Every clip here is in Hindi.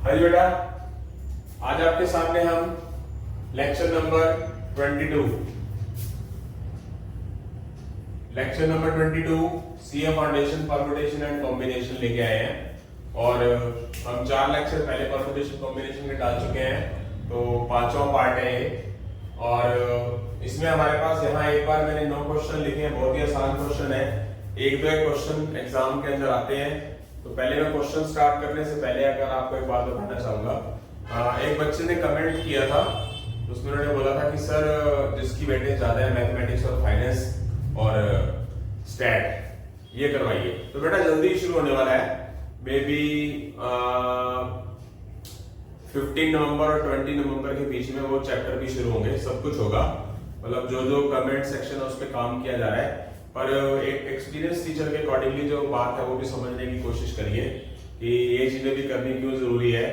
हाय बेटा, आज आपके सामने हम lecture number 22 CA foundation permutation and combination लेके आए हैं। और हम 4 लेक्चर पहले परम्यूटेशन कॉम्बिनेशन के डाल चुके हैं, तो 5वां पार्ट है ये। और इसमें हमारे पास यहाँ एक बार मैंने 9 क्वेश्चन लिखे हैं, बहुत ही आसान क्वेश्चन है। एक दो क्वेश्चन एग्जाम के अंदर आते हैं। तो पहले मैं क्वेश्चन स्टार्ट करने से पहले अगर आपको एक बात बताना चाहूंगा, एक बच्चे ने कमेंट किया था, उसमें उन्होंने बोला था कि सर जिसकी वेटेज ज्यादा है मैथमेटिक्स और फाइनेंस और स्टैट ये करवाइए। तो बेटा जल्दी शुरू होने वाला है, मे बी 15 नवंबर और 20 नवंबर के बीच में वो चैप्टर भी शुरू होंगे, सब कुछ होगा। मतलब जो जो कमेंट सेक्शन है उस पर काम किया जा रहा है। पर एक एक्सपीरियंस टीचर के अकॉर्डिंगली जो बात है वो भी समझने की कोशिश करिए कि ये चीजें भी करनी क्यों जरूरी है।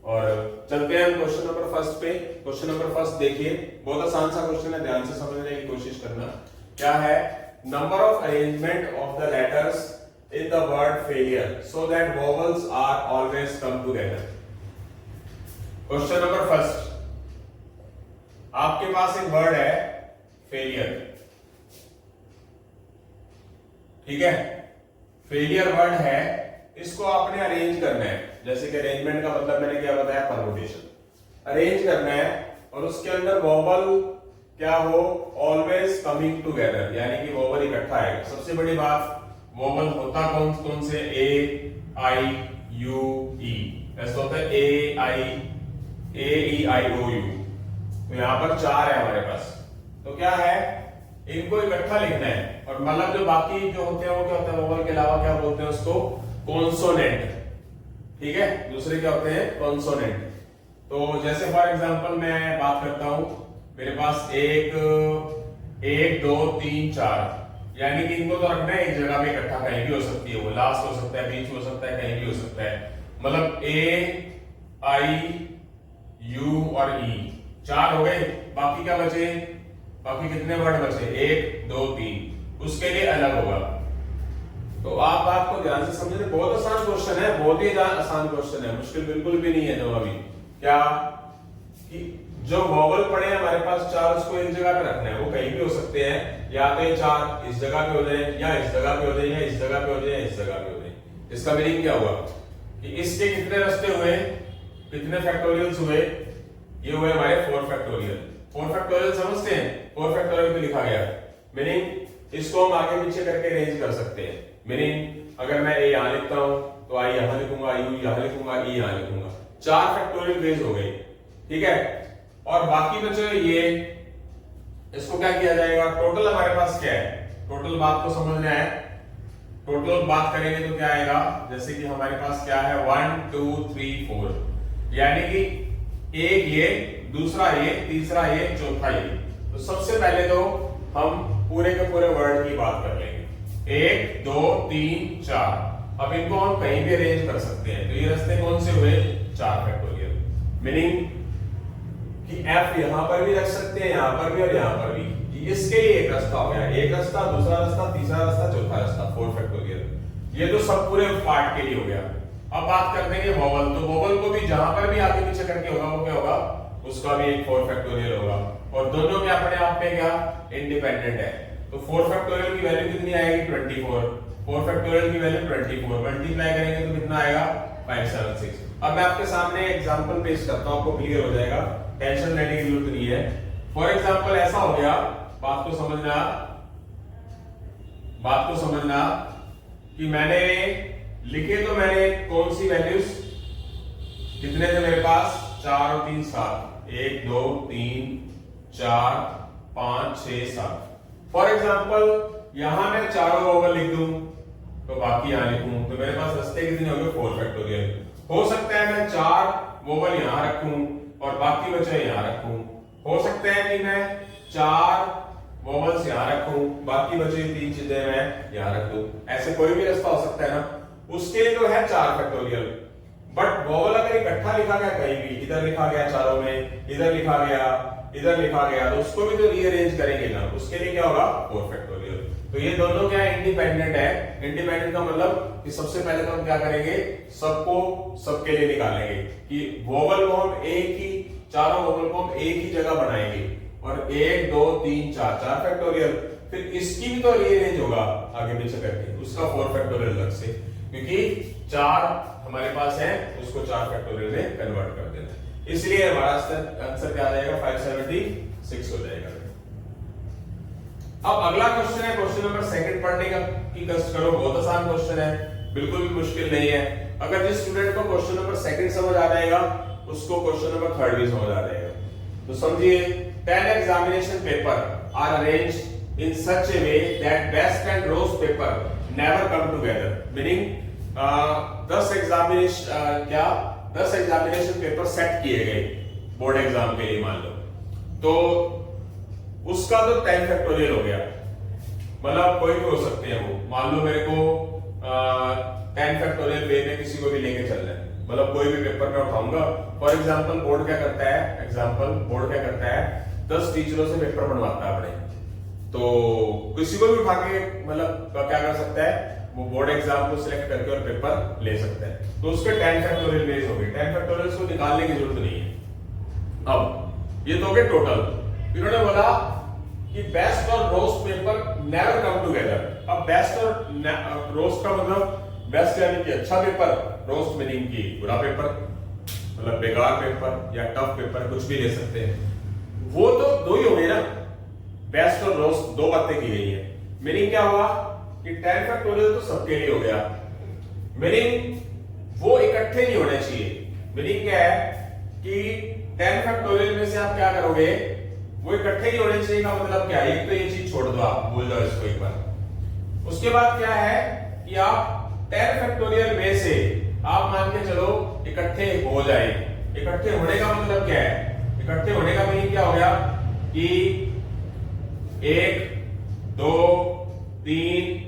और चलते हैं हम क्वेश्चन नंबर फर्स्ट पे। क्वेश्चन नंबर फर्स्ट देखिए, बहुत आसान सा क्वेश्चन है, ध्यान से समझने की कोशिश करना। क्या है? Number of arrangement of the letters in the word failure so that vowels are always come together. Question number first, आपके पास एक वर्ड है फेलियर, ठीक है? फेलियर वर्ड है, इसको आपने अरेंज करना है। जैसे कि अरेंजमेंट का मतलब मैंने क्या बताया, परम्यूटेशन। अरेंज करना है और उसके अंदर वोवल क्या हो, ऑलवेज कमिंग टुगेदर, यानी कि वोवल इकट्ठा है। सबसे बड़ी बात, वोवल होता कौन कौन से? ए आई यू ई, ऐसा होता है ए ई आई ओ यू। तो यहां पर 4 है हमारे पास। तो क्या है, इनको इकट्ठा लिखना है। और मतलब जो बाकी जो होते हैं वो क्या होता है, वोवल के अलावा क्या बोलते हैं उसको? कॉन्सोनेंट, ठीक है? दूसरे क्या होते हैं? कॉन्सोनेंट। तो जैसे फॉर एग्जांपल मैं बात करता हूं, मेरे पास 1 2 3 4, यानी कि इनको तो रखना है एक जगह पे इकट्ठा, कहीं भी हो सकती है, वो लास्ट हो सकता है, बीच में हो सकता है, कहीं भी हो सकता है। मतलब ए आई यू और ई 4 हो गए। बाकी क्या बचे? बाकी कितने वर्ड बचे? 1 2 3, उसके लिए अलग होगा। तो आप बात को ध्यान से समझिए, बहुत आसान क्वेश्चन है, बहुत ही आसान क्वेश्चन है, मुश्किल बिल्कुल भी नहीं है। जो अभी क्या कि जो वोवल पड़े हैं हमारे पास 4, उसको एक जगह पे रखना है। वो कहीं भी हो सकते हैं, या तो ये 4 इस जगह पे हो जाए, या इस जगह पे हो जाए, या इस जगह पे हो जाए, इस जगह पे हो जाए। इसका मीनिंग क्या हुआ कि इसके कितने रास्ते हुए, कितने फैक्टोरियल्स हुए? ये हुए हमारे 4 फैक्टोरियल। 4 फैक्टोरियल समझते हैं? 4 फैक्टोरियल पे लिखा गया, मीनिंग इसको हम आगे पीछे करके अरेंज कर सकते हैं। मीनिंग अगर मैं ए यहां लिखता हूं तो आई यहां लिखूंगा, यू यहां लिखूंगा, ई यहां लिखूंगा। 4 फैक्टोरियल बेस हो गई, ठीक है? और बाकी बचे ये, इसको क्या किया जाएगा? टोटल हमारे पास क्या है? टोटल बात को समझना है। टोटल बात करेंगे तो क्या आएगा? जैसे कि हमारे पास क्या है, 1 2 3 4, यानी कि एक ये, दूसरा ये, तीसरा ये, चौथा ये। तो सबसे पहले तो हम पूरे के पूरे वर्ड की बात कर लेंगे। 1 2 3 4। अब इनको हम कहीं भी अरेंज कर सकते हैं। तो ये रास्ते कौन से हुए? 4 फैक्टोरियल। मीनिंग कि f यहां पर भी रख सकते हैं, यहां पर भी और यहां पर भी। इसके लिए एक रास्ता हो गया, एक रास्ता, दूसरा रास्ता, तीसरा रास्ता, चौथा रास्ता, 4 फैक्टोरियल। ये तो सब पूरे पार्ट के लिए हो गया। अब बात करते हैं वोवल। तो वोवल को भी जहां पर भी आगे पीछे करके होगा वो क्या होगा? उसका भी एक 4 फैक्टोरियल होगा। और दोनों के अपने आप में क्या इंडिपेंडेंट है। तो 4 फैक्टोरियल की वैल्यू कितनी आएगी? 24। 4 फैक्टोरियल की वैल्यू 24, मल्टीप्लाई करेंगे तो कितना आएगा? 576। अब मैं आपके सामने एग्जांपल पेश करता हूं, आपको क्लियर हो जाएगा, टेंशन लेने की जरूरत नहीं है। फॉर एग्जांपल ऐसा हो गया, बात को समझना कि मैंने लिखे तो मैंने कौन सी वैल्यूज, कितने थे मेरे पास? 4 और 3 7, 1 2 3 4 5 6 7। फॉर एग्जांपल यहां मैं चारों वोवल लिख दूं तो बाकी यहां लिखूं, तो मेरे पास रास्ते कितने हो गए? 4 फैक्टोरियल। हो सकता है मैं 4 वोवल यहां रखूं और बाकी बचे यहां रखूं। हो सकता है कि मैं 4 वोवल्स यहां रखूं, बाकी बचे 3 चीजें मैं यहां रख दूं। ऐसे कोई भी रास्ता हो सकता है ना। उसके लिए तो है 4 फैक्टोरियल। बट वोवल अगर इकट्ठा लिखा गया कहीं भी, इधर लिखा गया चारों में, इधर लिखा गया, इधर लिखा गया, तो उसको भी तो रीअरेंज करेंगे ना। उसके लिए क्या होगा? 4 फैक्टोरियल। तो ये दोनों क्या है, इंडिपेंडेंट है। इंडिपेंडेंट का मतलब कि सबसे पहले तो हम क्या करेंगे, सबको सबके लिए निकालेंगे कि वोवल को हम एक ही, चारों वोवल को हम एक ही जगह बनाएंगे और 1 2 3 4 4 फैक्टोरियल। फिर इसकी भी तो रीअरेंज होगा आगे पीछे करके, उसका 4 फैक्टोरियल अलग से, क्योंकि 4 हमारे पास है, उसको 4 फैक्टोरियल में कन्वर्ट कर देना है। इसलिए हमारा आंसर क्या आ जाएगा, 576 हो जाएगा। अब अगला क्वेश्चन है, क्वेश्चन नंबर सेकंड पढ़ने का की कष्ट करो, बहुत आसान क्वेश्चन है, बिल्कुल भी मुश्किल नहीं है। अगर जिस स्टूडेंट को क्वेश्चन नंबर सेकंड समझ आ जाएगा उसको क्वेश्चन नंबर थर्ड भी समझ आ जाएगा। तो समझिए, 10 examination paper are arranged in such a way that best and worst paper never come together, meaning 10 examination paper set किए गए बोर्ड एग्जाम के लिए, मान लो, तो उसका तो 10 फैक्टोरियल हो गया, मतलब कोई भी हो सकते हैं वो, मान लो मेरे को 10 फैक्टोरियल वे में किसी को भी लेके चलना है, मतलब कोई भी पेपर में उठाऊंगा। फॉर एग्जांपल बोर्ड क्या करता है, 10 टीचरों से पेपर बनवाता है अपने, तो किसी को भी उठा के मतलब क्या कर सकता है, वो बोर्ड एग्जाम को सिलेक्ट करके और पेपर ले सकता है। तो उसके 10 फैक्टोरियल वेज हो गए, 10 फैक्टोरियल को निकालने की जरूरत नहीं है। अब ये तो हो गए टोटल। इन्होंने बोला कि बेस्ट और roast paper never come together. अब बेस्ट और रोस्ट का मतलब बेस्ट यानी कि अच्छा पेपर, रोस्ट मीनिंग की बुरा पेपर, मतलब बेकार पेपर या टफ पेपर, कुछ भी ले सकते हैं। वो तो दो ही हो गए ना, बेस्ट और रोस्ट, दो बातें की गई है। मीनिंग क्या हुआ कि 10 फैक्टोरियल तो सबके लिए हो गया, मीनिंग वो इकट्ठे नहीं होने चाहिए। मीनिंग क्या है कि 10 फैक्टोरियल में से आप क्या करोगे, वो इकट्ठे ही होने चाहिए का मतलब क्या है, एक तो ये चीज छोड़ दो, आप भूल जाओ इसको एक बार। उसके बाद क्या है कि आप 10 फैक्टोरियल में से आप मान के चलो इकट्ठे हो जाए। इकट्ठे होने का मतलब क्या है, इकट्ठे होने का मीनिंग क्या हो गया कि 1 2 3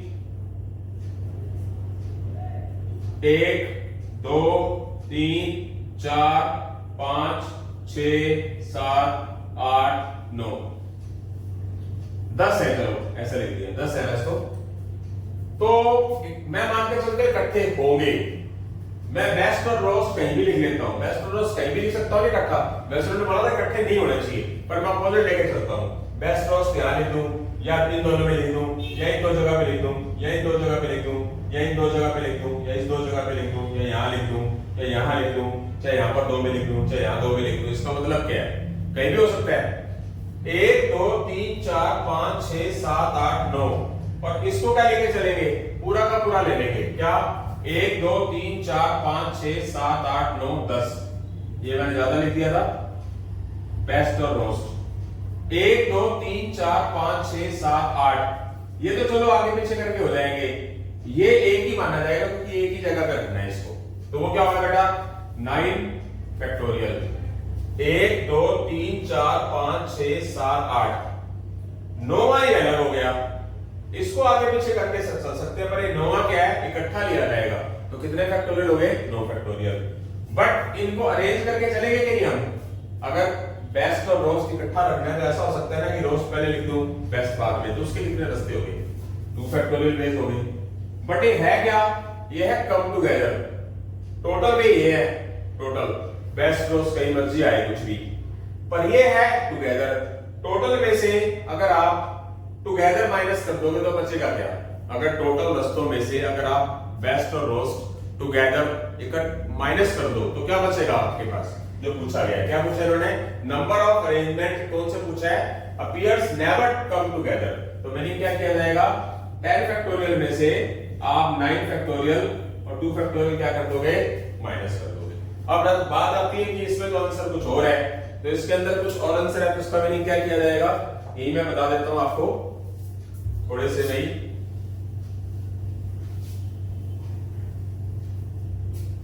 1 2 3 4 5 6 7 8 9 10 है, चलो ऐसा लिख दिया, 10 है इसको। तो मैं मान के चलते इकट्ठे होंगे, मैं बेस्ट और रोस्ट कहीं भी लिख लेता हूं, बेस्ट और रोस्ट कहीं भी लिख सकता हूं इकट्ठा। वैसे उन्होंने बोला था इकट्ठे नहीं होने चाहिए, पर मैं अपोजिट लेके चलता हूं, बेस्ट रोस्ट यहां लिख दूं या इन दोनों में लिख दूं या इन दो जगह पे लिख दूं या इन दो जगह पे लिख दूं या इन दो जगह पे लिख दूं या इस दो जगह पे लिख दूं या यहां लिख दूं या यहां लिख दूं, चाहे यहां पर 2 में लिख दूं चाहे यहां 2 में लिख दूं। इसका मतलब क्या है, कहीं भी हो सकता है। 1 2 3 4 5 6 7 8 9, और इसको क्या लेके चलेंगे, पूरा का पूरा ले लेंगे, क्या 1 2 3 4 5 6 7 8 9 10। ये मैंने ज्यादा लिख दिया था, बेस्ट और रोस्ट। 1 2 3 4 5 6 7 8, ये तो चलो आगे पीछे करके हो जाएंगे, ये एक ही माना जाएगा क्योंकि एक ही जगह पे रखना है इसको। तो वो क्या होगा बेटा, 9 फैक्टोरियल। 1 2 3 4 5 6 7 8, 9वां ही अलग हो गया, इसको आगे पीछे करके चल सकते हैं, पर ये 9वां क्या है, इकट्ठा लिया जाएगा। तो कितने फैक्टोरियल हो गए, 9 फैक्टोरियल। बट इनको अरेंज करके चलेंगे कि नहीं हम, अगर बेस्ट और रोस्ट इकट्ठा रखना है तो ऐसा हो सकता है ना कि रोस्ट पहले लिख दूं बेस्ट बाद में, तो उसके कितने रास्ते हो गए, 2 फैक्टोरियल बेस हो गए। बट ये है क्या, ये है कम टुगेदर। टोटल में ये है, टोटल बेस्ट रोस्ट कहीं मर्जी आए कुछ भी, पर ये है टुगेदर। टोटल में से अगर आप टुगेदर माइनस कर दोगे तो बचेगा क्या, अगर टोटल रस्तों में से अगर आप बेस्ट और रोस्ट टुगेदर इकट्ठा माइनस कर दो तो क्या बचेगा आपके पास, जो पूछा गया है। क्या पूछा इन्होंने, नंबर ऑफ अरेंजमेंट कौन से पूछा है, अपीयर्स नेवर कम टुगेदर। तो मीनिंग क्या किया जाएगा, 10 फैक्टोरियल में से आप 9 फैक्टोरियल और 2 फैक्टोरियल क्या कर दोगे, माइनस कर दोगे। अब बात आती है कि इसमें तो आंसर कुछ और है, तो इसके अंदर कुछ और आंसर है, तो इसका मीनिंग क्या किया जाएगा, यही मैं बता देता हूं आपको थोड़े से नहीं।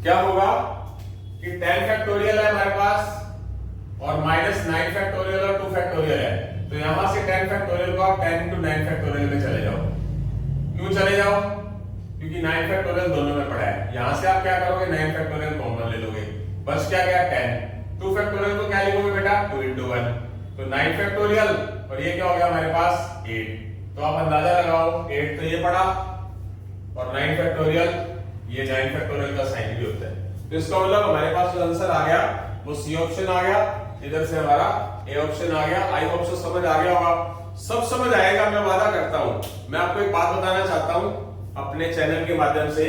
क्या होगा कि 10 फैक्टोरियल है हमारे पास और माइनस 9 फैक्टोरियल और 2 फैक्टोरियल है, तो यहां से 10 फैक्टोरियल को आप 10 into 9 फैक्टोरियल में चले जाओ। क्यों चले जाओ, क्योंकि 9 फैक्टोरियल दोनों में पड़ा है। यहां से आप क्या करोगे, 9 फैक्टोरियल कॉमन ले लोगे, बस क्या गया 10। 2 फैक्टोरियल को क्या लिखोगे बेटा, 2 into 1, तो 9 फैक्टोरियल और ये क्या हो गया हमारे पास 8। तो आप अंदाजा लगाओ, 8 तो ये पड़ा और 9 फैक्टोरियल, ये 9 फैक्टोरियल का साइन भी होता है। तो इसका मतलब हमारे पास जो आंसर आ गया वो सी ऑप्शन आ गया, इधर से हमारा ए ऑप्शन आ गया। आई होप सो समझ आ गया होगा, सब समझ आएगा, मैं वादा करता हूं। मैं आपको एक बात बताना चाहता हूं अपने चैनल के माध्यम से,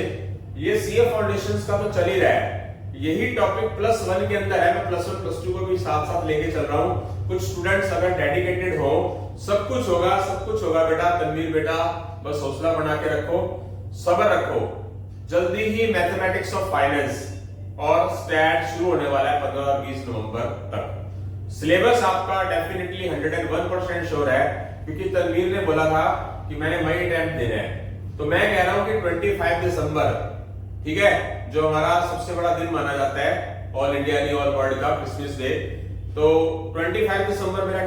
ये सीए फाउंडेशंस का तो चल ही रहा है, यही टॉपिक +1 के अंदर है, मैं +1 +2 को भी साथ साथ लेके चल रहा हूँ। कुछ स्टूडेंट्स अगर डेडिकेटेड हो, सब कुछ होगा, सब कुछ होगा बेटा। तनवीर बेटा बस हौसला बना के रखो, सब्र रखो, जल्दी ही मैथमेटिक्स ऑफ फाइनेंस और स्टैट शुरू होने वाला है 15 और 20 नवंबर तक। सिलेबस आपका डेफिनेटली 101% श्योर है, क्योंकि तनवीर ने बोला था कि मैंने मई अटेम्प्ट देना है। तो मैं कह रहा हूं कि 25 दिसंबर, ठीक है, जो हमारा सबसे बड़ा दिन माना जाता है ऑल इंडिया नहीं ऑल वर्ल्ड का, क्रिसमस डे, तो 25 दिसंबर मेरा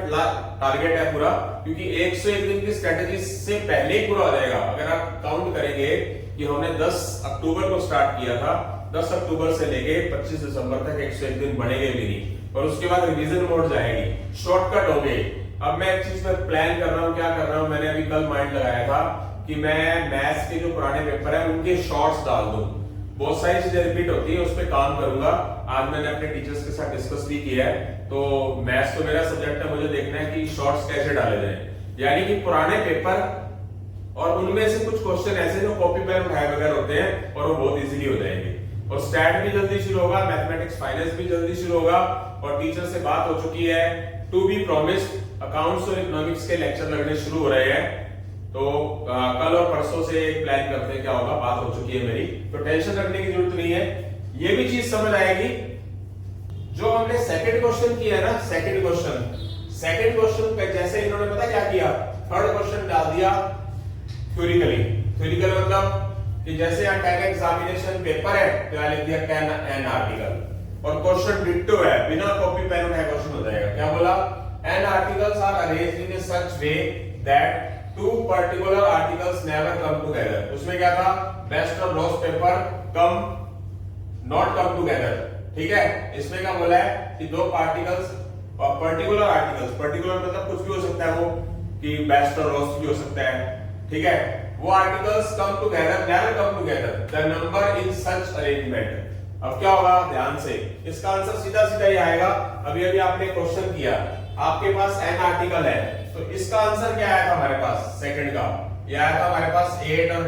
टारगेट है पूरा, क्योंकि 101 दिन की स्ट्रेटेजी से पहले ही पूरा हो जाएगा। अगर आप काउंट करेंगे कि हमने 10 अक्टूबर को स्टार्ट किया था, 10 अक्टूबर से लेके 25 दिसंबर तक 101 दिन बनेंगे भी नहीं, और उसके बाद रिवीजन मोड जाएगी, शॉर्टकट हो गई। अब मैं एक चीज में प्लान कर रहा हूँ, क्या कर रहा हूँ, मैंने अभी कल माइंड लगाया था कि मैं मैथ्स के जो पुराने पेपर है उनके शॉर्ट्स डाल दूं। बहुत सारी चीजें रिपीट होती है, उस पर काम करूंगा। आज मैंने अपने टीचर्स के साथ डिस्कस भी किया है, तो मैथ्स तो मेरा सब्जेक्ट है, मुझे देखना है कि शॉर्ट्स कैसे डाले जाए, यानी कि पुराने पेपर और उनमें से कुछ क्वेश्चन ऐसे जो कॉपी पेन उठाए बगैर होते हैं और वो बहुत इजीली हो जाएंगे। और स्टैट भी जल्दी शुरू होगा, मैथमेटिक्स फाइनेंस भी जल्दी शुरू होगा, और टीचर से बात हो चुकी है, टू बी प्रॉमिस्ड अकाउंट्स और इकोनॉमिक्स के लेक्चर लगने शुरू हो रहे हैं। तो कल और परसों से प्लान करते हैं क्या होगा, बात हो चुकी है मेरी, तो टेंशन रखने की जरूरत नहीं है। ये भी चीज समझ आएगी, जो हमने सेकंड क्वेश्चन किया है ना, सेकंड क्वेश्चन पे जैसे इन्होंने पता क्या किया, थर्ड क्वेश्चन डाल दिया थ्योरिकल मतलब कि जैसे यहाँ 10 एग्जामिनेशन पेपर है तो यहाँ लिख दिया 10 एन आर्टिकल, और क्वेश्चन डिट्टो है, बिना कॉपी पेन उठाए क्वेश्चन हो जाएगा। क्या बोला, n articles are arranged in such way that two particular articles never come together। उसमें क्या था, बेस्ट और worst paper not come together, ठीक है। इसमें क्या बोला है कि दो पार्टिकल्स और पर्टिकुलर आर्टिकल्स, पर्टिकुलर मतलब कुछ भी हो सकता है वो, कि बेस्ट और वर्स्ट भी हो सकता है, ठीक है। वो articles come together, never come together, the number in such arrangement। अब क्या होगा, ध्यान से, इसका आंसर सीधा सीधा ही आएगा। अभी अभी आपने क्वेश्चन किया, आपके पास n आर्टिकल है, तो इसका आंसर क्या आया था हमारे पास, सेकंड का ये आया था हमारे पास 8 और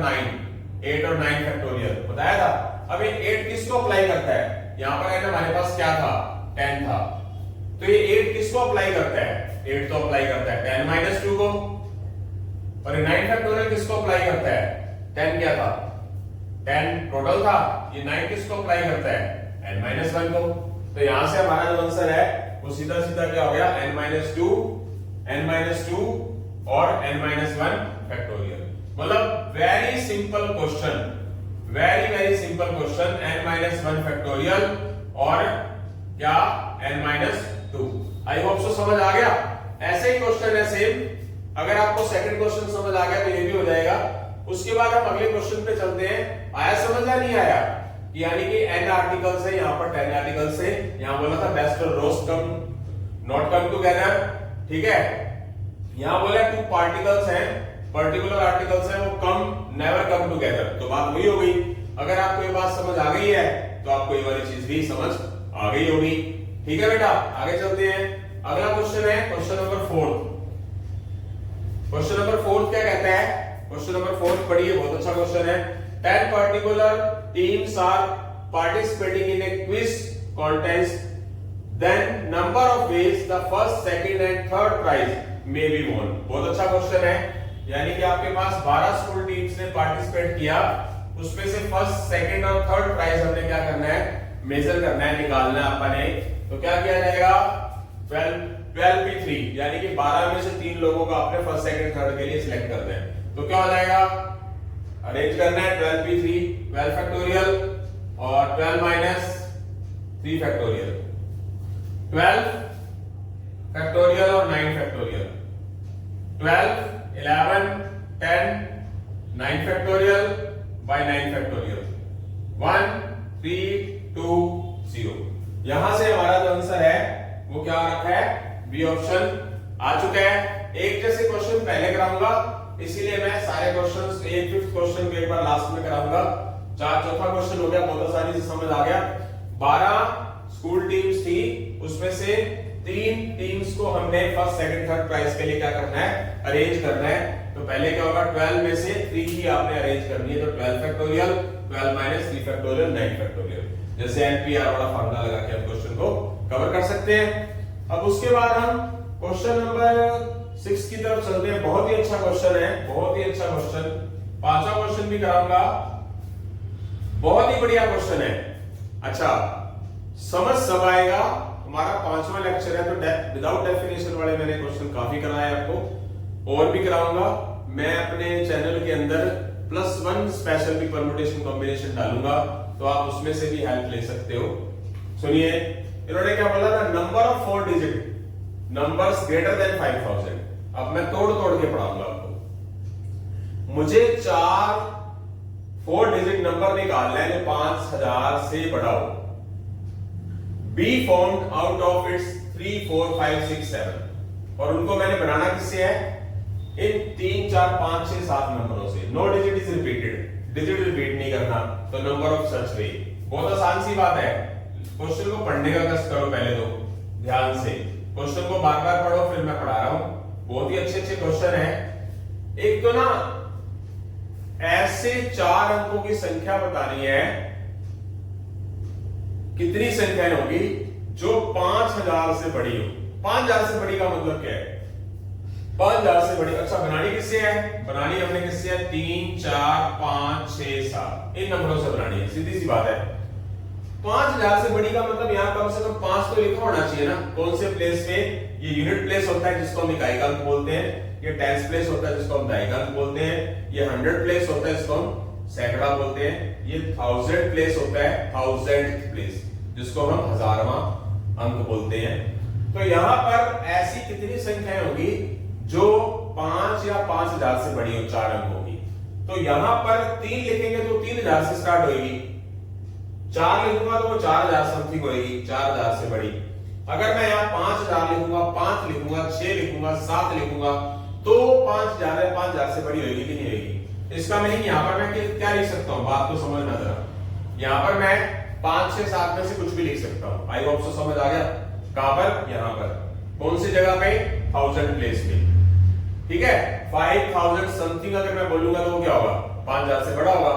9 फैक्टोरियल बताया था। अब ये 8 किसको अप्लाई करता है, यहां पर है ना हमारे पास क्या था, 10 था, तो ये 8 किसको अप्लाई करता है, 8 तो अप्लाई करता है 10 - 2 को, और ये 9 फैक्टोरियल किसको अप्लाई करता है, 10 क्या था, 10 टोटल था, ये 9 किसको अप्लाई करता है, n-1 को। तो यहां से हमारा जो आंसर है वो सीधा सीधा क्या हो गया, n-2 और n-1 फैक्टोरियल। मतलब very simple question, very simple question, n-1 factorial और क्या, n-2। आई होप सो समझ आ गया। ऐसे ही क्वेश्चन है सेम, अगर आपको सेकंड क्वेश्चन समझ आ गया तो ये भी हो जाएगा। उसके बाद हम अगले क्वेश्चन पे चलते हैं। आया समझ या नहीं आया, यानी कि n आर्टिकल्स है, यहाँ पर 10 आर्टिकल्स है, यहाँ बोला था बेस्ट और worst come not come together, ठीक है। यहां बोला 2 पार्टिकल्स हैं, पर्टिकुलर आर्टिकल्स हैं, वो कम नेवर कम टुगेदर, तो बात वही हो गई। अगर आपको ये बात समझ आ गई है तो आपको ये वाली चीज भी समझ आ गई होगी, ठीक है बेटा। आगे चलते हैं, अगला क्वेश्चन है क्वेश्चन नंबर 4। क्वेश्चन नंबर 4 क्या कहता है, क्वेश्चन नंबर 4 पढ़िए, बहुत अच्छा क्वेश्चन है। 10 particular teams are participating in a quiz contest, then number of ways the first, second and third prize may be won। बहुत अच्छा क्वेश्चन है, यानी कि आपके पास 12 स्कूल टीम्स ने पार्टिसिपेट किया, उसमें से फर्स्ट, सेकंड और थर्ड प्राइज हमने क्या करना है, मेजर करना है, निकालना है अपने। तो क्या किया जाएगा, 12p3, यानी कि 12 में से 3 लोगों को आपने फर्स्ट, सेकंड, थर्ड के लिए सिलेक्ट करना है। तो क्या हो जाएगा, अरेंज करना है 12p3 12 फैक्टोरियल और 12 - 3 फैक्टोरियल, 12 फैक्टोरियल और 9 फैक्टोरियल, 12 11 10 9 फैक्टोरियल बाय 9 फैक्टोरियल, 1 3 2 0। यहां से हमारा जो आंसर है वो क्या रखा है, बी ऑप्शन आ चुका है। एक जैसे क्वेश्चन पहले कराऊंगा, इसीलिए मैं सारे क्वेश्चंस एक फिफ्थ क्वेश्चन को एक बार लास्ट में कराऊंगा। चौथा क्वेश्चन हो गया, बहुत आसानी से समझ आ गया। 12 स्कूल टीम्स थी, उसमें से 3 टीम्स को हमने फर्स्ट सेकंड थर्ड प्राइज के लिए क्या करना है, अरेंज करना है। तो पहले क्या होगा, 12 में से 3 ही आपने अरेंज करनी है। तो 12 फैक्टोरियल 12 माइनस 3 फैक्टोरियल 9 फैक्टोरियल, जैसे एनपीआर वाला फार्मूला लगा के हम क्वेश्चन को कवर कर सकते हैं। अब उसके बाद हम क्वेश्चन नंबर 6 की तरफ चलते हैं। बहुत ही अच्छा क्वेश्चन है, बहुत ही अच्छा क्वेश्चन। 5वां क्वेश्चन भी कराऊंगा, बहुत ही बढ़िया क्वेश्चन है। अच्छा, समझ सब आएगा। हमारा 5वां लेक्चर है, तो विदाउट डेफिनेशन वाले मैंने क्वेश्चन काफी कराए आपको, और भी कराऊंगा। मैं अपने चैनल के अंदर +1 स्पेशल भी परम्यूटेशन कॉम्बिनेशन डालूंगा, तो आप उसमें से भी हेल्प ले सकते हो। सुनिए, इन्होंने क्या बोला था, number of 4 digit numbers greater than 5000। अब मैं तोड़ तोड़ के पढ़ाऊंगा आपको। मुझे 4 डिजिट नंबर निकालना है जो 5000 से बड़ा हो। Be found out of its 3 4 5 6 7, और उनको मैंने बनाना किससे है, इन 3 4 5 6 7 नंबरों से। No digit is repeated, digit repeat नहीं करना, तो नंबर ऑफ सच वे। बहुत आसान सी बात है। क्वेश्चन को पढ़ने का कष्ट करो, पहले तो ध्यान से क्वेश्चन को बार बार पढ़ो, फिर मैं पढ़ा रहा हूं। बहुत ही अच्छे अच्छे क्वेश्चन है। एक तो ना ऐसे 4 अंकों की संख्या बतानी है, कितनी संख्याएं होगी जो 5000 से बड़ी हो। 5000 से बड़ी का मतलब क्या है, 5000 से बड़ी। अच्छा, बनानी किससे है, बनानी हमने किससे है, 3 4 5 6 7 इन नंबरों से बनानी है, सीधी सी बात है। 5000 से बड़ी का मतलब यहाँ कम से कम 5 तो लिखा होना चाहिए ना। कौन से प्लेस पे, ये यूनिट प्लेस होता है जिसको हम इकाई का अंक बोलते हैं, ये टेंस प्लेस होता है जिसको हम दहाई का अंक बोलते हैं, ये 100 प्लेस होता है जिसको हम सैकड़ा बोलते हैं, ये 1000 प्लेस होता है 1000th प्लेस जिसको हम हजारवां अंक बोलते हैं। तो यहां पर ऐसी कितनी संख्याएं होगी जो 5 या 5000 से बड़ी हो, 4 अंक होगी। तो यहां पर 3 लिखेंगे तो 3000 से स्टार्ट होगी, 4 लिखूंगा तो वो 4000 समथिंग होगी, 4000 से बड़ी। अगर मैं यहाँ 5000 लिखूंगा, 5 लिखूंगा, 6 लिखूंगा, 7 लिखूंगा, तो 5000 या 5000 से बड़ी होगी कि नहीं होगी। इसका मीनिंग यहाँ पर मैं क्या लिख सकता हूँ, बात को समझना जरा। यहाँ पर मैं 5 6 7 में से कुछ भी लिख सकता हूँ। आई होप सो समझ आ गया। कहां पर, यहाँ पर। कौन सी जगह पे, 1000 प्लेस पे, ठीक है। 5000 समथिंग अगर मैं बोलूंगा तो वो क्या होगा, 5000 से बड़ा होगा।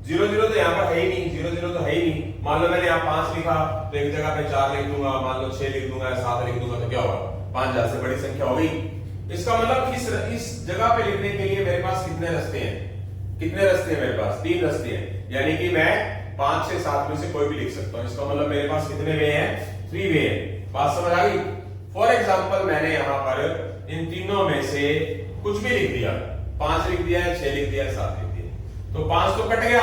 0 0 तो यहाँ पर है ही नहीं, 0 0 तो है ही नहीं। मान लो मैंने यहाँ 5 लिखा तो एक जगह पे 4 लिख दूंगा, मान लो 6 लिख दूंगा, 7 लिख दूंगा, तो क्या होगा, 5000 से बड़ी संख्या होगी। इसका मतलब इस जगह पे लिखने के लिए मेरे पास कितने रास्ते हैं, कितने रास्ते हैं मेरे पास, 3 रास्ते हैं। यानी कि मैं 5 6 7 में से कोई भी लिख सकता हूं। इसका मतलब मेरे पास कितने वे हैं, 3 वे हैं। बात समझ आ गई। फॉर एग्जांपल मैंने यहां पर इन तीनों में से कुछ भी लिख दिया, 5 लिख दिया, 6 लिख दिया, 7 लिख दिया, तो 5 तो कट गया।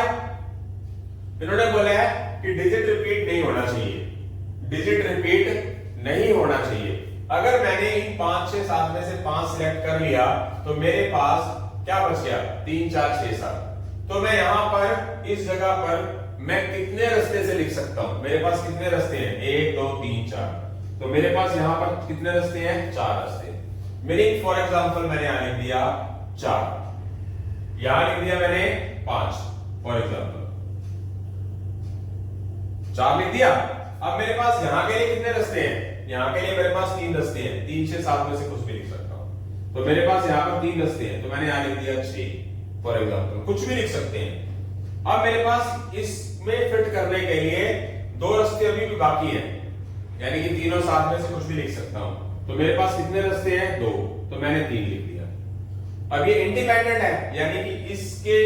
इन्होंने बोला है कि डिजिट रिपीट नहीं होना चाहिए, डिजिट रिपीट नहीं होना चाहिए। अगर मैंने इन 5 6 7 में से 5 सिलेक्ट कर लिया तो मेरे पास क्या बच गया, 3 4 6 7। तो मैं यहां पर इस जगह पर मैं कितने रास्ते से लिख सकता हूं, मेरे पास कितने रास्ते हैं, 1 2 3 4। तो मेरे पास यहां पर कितने रास्ते हैं, 4 रास्ते। मीनिंग फॉर एग्जांपल मैंने यहां लिख दिया 4, यहां लिख दिया मैंने 5, फॉर एग्जांपल 4 लिख दिया। अब मेरे पास यहां के लिए कितने रास्ते हैं, यहां के लिए मेरे पास 3 रास्ते हैं, 3 6 7 में से कुछ भी लिख सकता हूं। तो मेरे पास यहां पर 3 रास्ते हैं, तो मैंने यहां लिख दिया 6, फॉर एग्जांपल, कुछ भी लिख सकते हैं। अब मेरे पास इसमें फिट करने के लिए 2 रास्ते अभी भी बाकी हैं, यानी कि तीनों साथ में से कुछ भी लिख सकता हूं। तो मेरे पास कितने रास्ते हैं, 2, तो मैंने 3 लिख दिया। अब ये इंडिपेंडेंट है, यानी कि इसके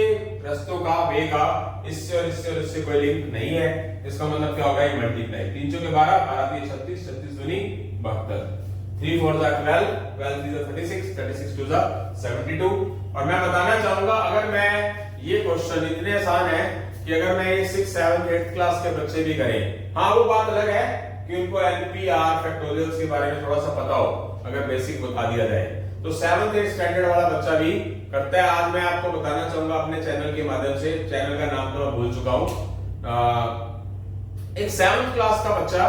रास्तों का, वे का इससे और इससे और इससे कोई लिंक नहीं है। इसका मतलब क्या होगा, ये मल्टीप्लाई, 3 चौके 12, 12 3 36, 36 दूनी 72, 3 4 12, 12 3 36, 36 2 72। और मैं बताना चाहूंगा, अगर मैं ये क्वेश्चन इतने आसान है कि अगर मैं ये 6 7 8 क्लास के बच्चे भी करें, हाँ वो बात अलग है कि उनको एनपीआर फैक्टोरियल्स के बारे में थोड़ा सा पता हो, अगर बेसिक बता दिया जाए तो 7th 8th स्टैंडर्ड वाला बच्चा भी करता है। आज मैं आपको बताना चाहूंगा अपने चैनल के माध्यम से, चैनल का नाम तो मैं भूल चुका हूं। एक 7th क्लास का बच्चा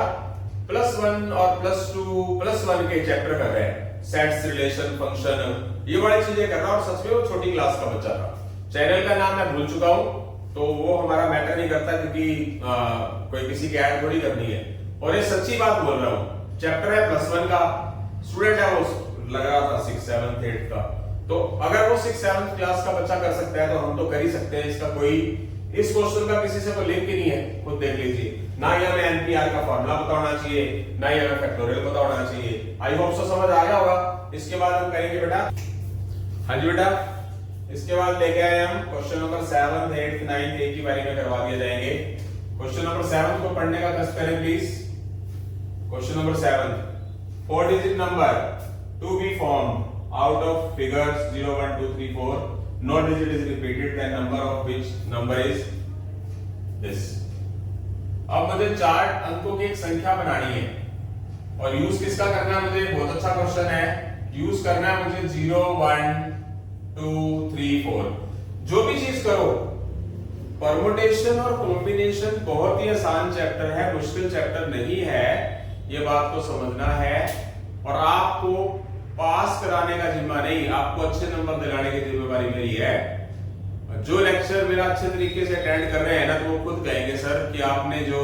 +1 और +2 +1 के चैप्टर कर रहा है। सेट्स, रिलेशन, फंक्शन, ये वाली चीजें कर रहा हूं। और सच में वो छोटी क्लास का बच्चा था। चैनल का नाम मैं भूल चुका हूं, तो वो हमारा मैटर नहीं करता, क्योंकि कोई किसी की ऐड थोड़ी करनी है। और ये सच्ची बात बोल रहा हूं। चैप्टर है +1 का, स्टूडेंट है वो लग रहा था 6th 7th 8th का। तो अगर वो 6th 7th क्लास का बच्चा कर सकता है तो हम तो कर ही सकते हैं। इसका कोई, इस क्वेश्चन का किसी से कोई लिंक ही नहीं है, खुद देख लीजिए। ना ही हमें एनपीआर का फॉर्मूला पता होना चाहिए, ना ही हमें फैक्टोरियल पता होना चाहिए। आई होप सो समझ आ गया होगा। इसके बाद हम करेंगे बेटा, हाँ जी बेटा, इसके बाद लेके आए हम question number 7th 8th 9th एक ही बारी में करवा दिए जाएंगे। क्वेश्चन नंबर 7 को पढ़ने का कष्ट करें please. Question number 7, 4 digit number to be formed out of figures 0 1 2 3 4, no digit is repeated, then number of which number is this। अब मुझे 4 अंकों की एक संख्या बनानी है और यूज किसका करना है मुझे, बहुत अच्छा क्वेश्चन है। यूज करना है मुझे 0 1 2 3 4। जो भी चीज करो, परमुटेशन और कॉम्बिनेशन बहुत ही आसान चैप्टर है, मुश्किल चैप्टर नहीं है, ये बात को समझना है। और आपको पास कराने का जिम्मा नहीं, आपको अच्छे नंबर दिलाने की जिम्मेवारी मेरी है। जो लेक्चर मेरा अच्छे तरीके से अटेंड कर रहे हैं ना, तो वो खुद कहेंगे सर कि आपने जो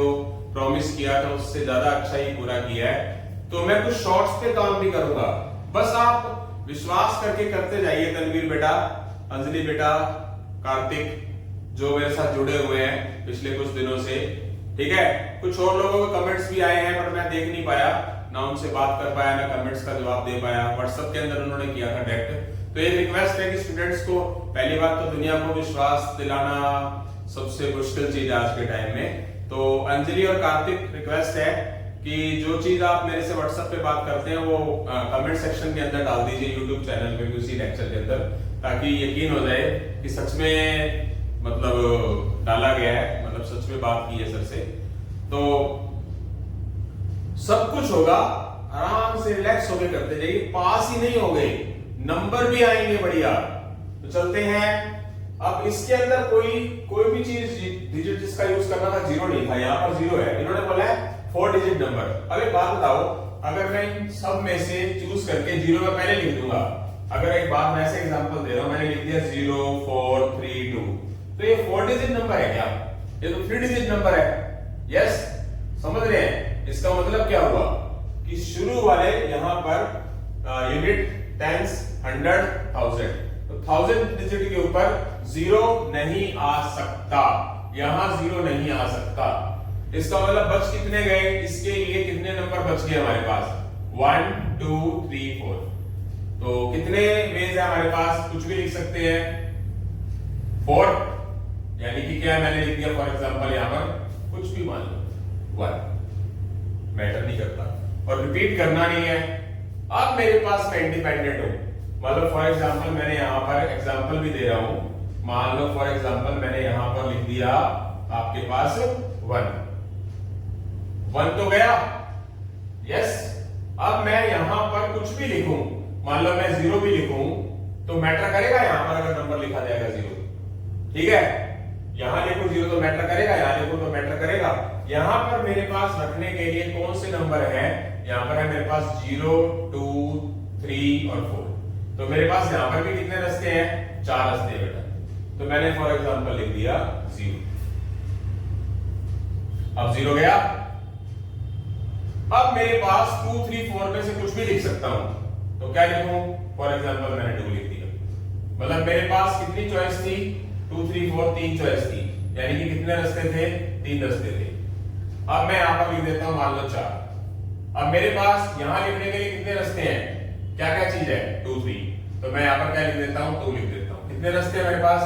प्रॉमिस किया था उससे ज्यादा अच्छा ही पूरा किया है। तो मैं कुछ शॉर्ट्स पे काम भी करूंगा, बस आप विश्वास करके करते जाइए। तनवीर बेटा, अंजलि बेटा, कार्तिक जो मेरे साथ जुड़े हुए हैं पिछले कुछ दिनों से, ठीक है। कुछ और लोगों के कमेंट्स भी आए हैं पर मैं देख नहीं पाया, ना उनसे बात कर पाया, ना कमेंट्स का जवाब दे पाया। व्हाट्सएप के अंदर उन्होंने किया था डायरेक्ट। तो ये रिक्वेस्ट है कि स्टूडेंट्स को, पहली बात तो दुनिया को विश्वास दिलाना सबसे मुश्किल चीज है आज के टाइम में। तो अंजलि और कार्तिक, रिक्वेस्ट है कि जो चीज आप मेरे से व्हाट्सएप पे बात करते हैं वो कमेंट सेक्शन के अंदर डाल दीजिए यूट्यूब चैनल पे भी उसी लेक्चर के अंदर, ताकि यकीन हो जाए कि सच में मतलब डाला गया है, मतलब सच में बात की है सर से। तो सब कुछ होगा, आराम से रिलैक्स होकर करते जाइए। पास ही नहीं हो गए, नंबर भी आएंगे बढ़िया। तो चलते हैं। अब इसके अंदर कोई भी चीज डिजिट जिसका यूज करना था 0 नहीं था, यहाँ पर 0 है। इन्होंने बोला है 4 डिजिट नंबर। अब एक बात बताओ, अगर मैं इन सब में से चूज करके 0 में पहले लिख दूंगा, अगर एक बात मैं ऐसे एग्जांपल दे रहा हूं, मैंने लिख दिया 0 4 3 2, तो ये 4 डिजिट नंबर है क्या? ये तो 3 डिजिट नंबर है। यस, समझ रहे हैं? इसका मतलब क्या हुआ कि शुरू वाले यहां पर यूनिट, टेंस, 100, 1000, तो 1000 डिजिट के ऊपर 0 नहीं आ सकता, यहां 0 नहीं आ सकता। इसका मतलब बच कितने गए, इसके लिए कितने नंबर बच गए हमारे पास? 1 2 3 4। तो कितने वेज है हमारे पास? कुछ भी लिख सकते हैं, 4, यानी कि क्या मैंने लिख दिया फॉर एग्जांपल यहां पर कुछ भी मान लो 1, मैटर नहीं करता और रिपीट करना नहीं है। अब मेरे पास मैं इंडिपेंडेंट हूं, मतलब फॉर एग्जांपल मैंने यहां पर एग्जांपल भी दे रहा हूं, मान लो फॉर एग्जांपल मैंने यहां पर लिख दिया आपके पास 1 तो गया। यस, अब मैं यहां पर कुछ भी लिखूं, मान लो मैं 0 भी लिखूं तो मैटर करेगा यहां पर अगर नंबर लिखा जाएगा 0, ठीक है। यहां लिखूं 0 तो मैटर करेगा, यहां लिखूं तो मैटर करेगा। यहां पर मेरे पास रखने के लिए कौन से नंबर है? यहां पर है मेरे पास 0 2 3 और 4। तो मेरे पास यहां पर भी कितने रास्ते हैं? 4 रास्ते हैं बेटा। तो मैंने फॉर एग्जांपल लिख दिया 0। अब 0 गया। अब मेरे पास 2 3 4 में से कुछ भी लिख सकता हूं, तो क्या लिखूं? फॉर एग्जांपल मैंने 2 लिख दिया। मतलब मेरे पास कितनी चॉइस थी? 2 3 4 3 चॉइस थी, यानी कि कितने रास्ते थे? 3 रास्ते थे। अब मैं यहां पर लिख देता हूं मान लो 4। अब मेरे पास यहां लिखने के लिए कितने रास्ते हैं? क्या क्या चीज है? 2 3, तो मैं यहां पर क्या लिख देता हूं? 2 लिख देता हूं। कितने रास्ते हैं मेरे पास?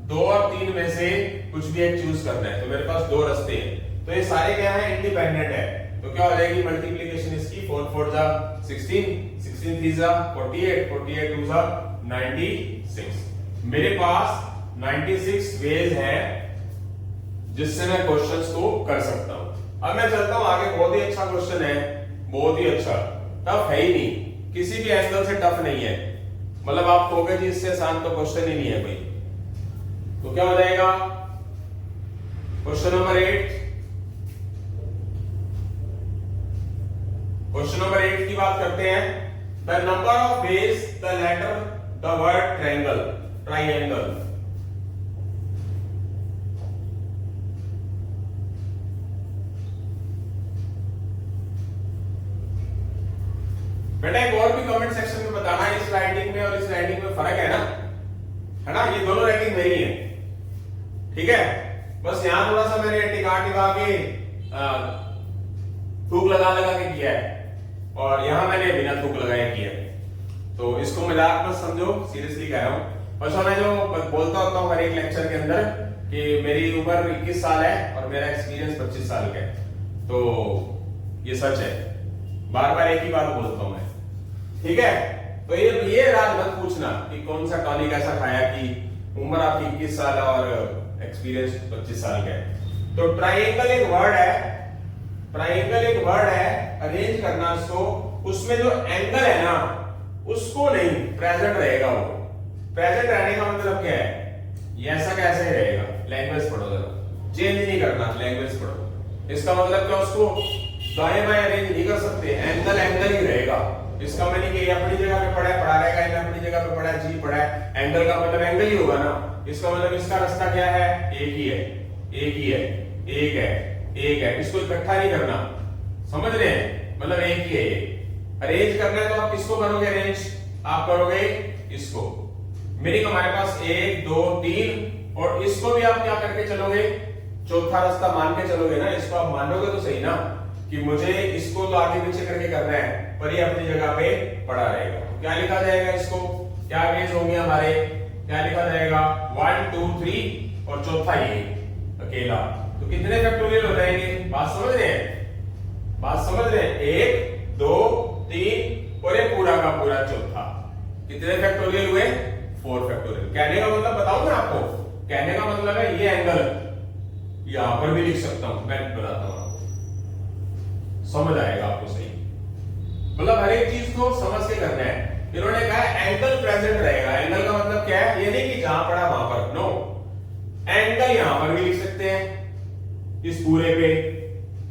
2 और 3 में से कुछ भी एक चूज करना है, तो मेरे पास 2 रास्ते हैं। तो ये सारे क्या है? इंडिपेंडेंट है। तो क्या हो जाएगी मल्टीप्लिकेशन इसकी? 4 4 जा 16, 16 3 जा 48, 48 2 जा 96। मेरे पास 96 वेज है जिससे मैं क्वेश्चंस को कर सकता हूं। अब मैं चलता हूं आगे। बहुत ही अच्छा क्वेश्चन है, बहुत ही अच्छा, टफ है ही नहीं, किसी भी एंगल से टफ नहीं है। मतलब आप कहोगे जी इससे आसान तो क्वेश्चन ही नहीं है भाई। तो क्या हो जाएगा? क्वेश्चन नंबर 8, क्वेश्चन नंबर 8 की बात करते हैं। The number of ways the letter the word triangle, triangle. बेटा एक और भी कमेंट सेक्शन में बताना, इस राइटिंग में और इस राइटिंग में फर्क है ना, ये दोनों राइटिंग मेरी है, ठीक है। बस यहां थोड़ा सा मैंने टिका के थूक लगा के किया है, और यहां मैंने बिना थूक लगाए किया है, तो इसको मजाक मत समझो, सीरियसली कह रहा हूं। और मैं जो बोलता होता हूं हर एक लेक्चर के अंदर कि मेरी उम्र 21 साल है और मेरा एक्सपीरियंस 25 साल का है, तो ये सच है, बार बार एक ही बात बोलता हूं मैं, ठीक है। तो ये राज मत पूछना कि कौन सा टॉनिक ऐसा खाया कि उम्र आपकी 21 साल और एक्सपीरियंस 25 साल का है। तो ट्रायंगल एक वर्ड है, ट्रायंगल एक वर्ड है, अरेंज करना उसको, उसमें जो एंगल है ना उसको नहीं, प्रेजेंट रहेगा वो। प्रेजेंट रहने का मतलब क्या है, ये ऐसा कैसे रहेगा, लैंग्वेज पढ़ो जरा, चेंज नहीं करना, लैंग्वेज पढ़ो। इसका मतलब क्या, उसको दाएं बाएं अरेंज नहीं कर सकते, एंगल एंगल ही रहेगा। इसका मतलब कि ये अपनी जगह पे पड़ा है, पढ़ा रहेगा, ये अपनी जगह पे पड़ा है, जी पड़ा है, एंगल का मतलब एंगल ही होगा ना। इसका मतलब इसका रास्ता क्या है, एक ही है, एक ही है, एक है, एक है, इसको इकट्ठा नहीं करना, समझ रहे हैं, मतलब एक ही है ये। अरेंज करना है तो आप किसको करोगे अरेंज, आप करोगे इसको, मीनिंग हमारे पास 1 2 3, और इसको भी आप क्या करके चलोगे, चौथा रास्ता मान के चलोगे ना, इसको आप मानोगे तो सही ना कि मुझे इसको तो आगे पीछे करके करना है, पर ये अपनी जगह पे पड़ा रहेगा। क्या लिखा जाएगा, इसको क्या वेज होंगे हमारे, क्या लिखा जाएगा 1 2 3 और चौथा ये अकेला, तो कितने फैक्टोरियल हो जाएंगे, बात समझ रहे हैं, बात समझ रहे हैं, 1 2 3 और ये पूरा का पूरा चौथा, कितने फैक्टोरियल हुए, 4 फैक्टोरियल। कहने का मतलब बताऊं मैं आपको, कहने का मतलब है ये एंगल यहां पर भी लिख सकता हूं, मैं बताता हूं आपको, समझ आएगा आपको सही, मतलब हर एक चीज को समझ के करना है। इन्होंने कहा एंगल प्रेजेंट रहेगा, एंगल का मतलब क्या है, ये नहीं कि जहां पड़ा वहां पर, नो, एंगल यहां पर भी लिख सकते हैं, इस पूरे पे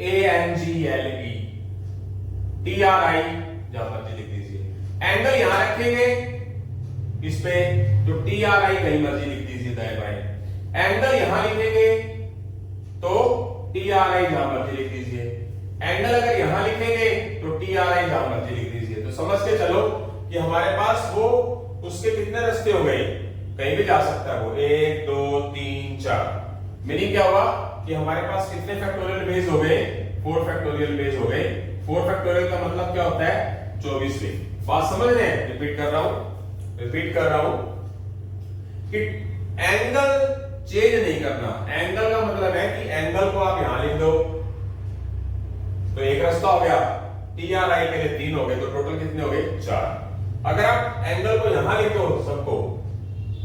ANGLE TRI जहां पर लिख दीजिए, एंगल यहां रखेंगे इस पे तो TRI कहीं मर्जी लिख दीजिए दाएं बाएं, एंगल यहां लिखेंगे तो TRI जहां मर्जी लिख दीजिए, एंगल अगर यहां लिखेंगे तो TRI जहां मर्जी लिख दीजिए। तो समझ के चलो कि हमारे पास वो उसके कितने रास्ते हो गए, कहीं भी जा सकता है वो, 1 2 3 4, मीनिंग क्या हुआ कि हमारे पास कितने फैक्टोरियल बेस हो गए, 4 फैक्टोरियल बेस हो गए। 4 फैक्टोरियल का मतलब क्या होता है, 24 बेस। बात समझ रहे हैं, रिपीट कर रहा हूं कि एंगल चेंज नहीं करना। एंगल का मतलब है कि एंगल को आप यहां लिख दो तो एक रास्ता हो गया, TRI के लिए 3 हो गए, तो टोटल कितने हो गए, 4। अगर आप एंगल को यहां लिखो सबको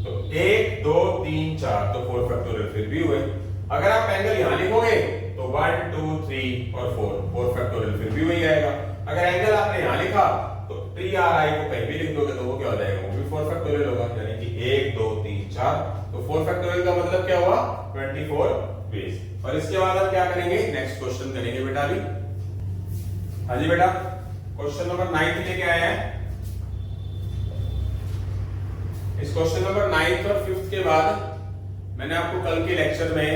तो 1 2 3 4, तो 4 फैक्टोरियल फिर भी हुए। अगर आप एंगल यहां लिखोगे तो 1 2 3 और 4 फैक्टोरियल फिर भी वही आएगा। अगर एंगल आपने यहां लिखा तो TRI को कहीं भी लिख दोगे तो वो क्या हो जाएगा, वो भी 4 फैक्टोरियल होगा, यानी कि 1 2 3 4, तो 4 फैक्टोरियल का मतलब क्या हुआ, 24 बेस। और इसके बाद हम क्या करेंगे, नेक्स्ट क्वेश्चन करेंगे बेटा अभी। हाँ जी बेटा, क्वेश्चन नंबर 9 लेके आए हैं। इस क्वेश्चन नंबर 9 और 5 के बाद मैंने आपको कल के लेक्चर में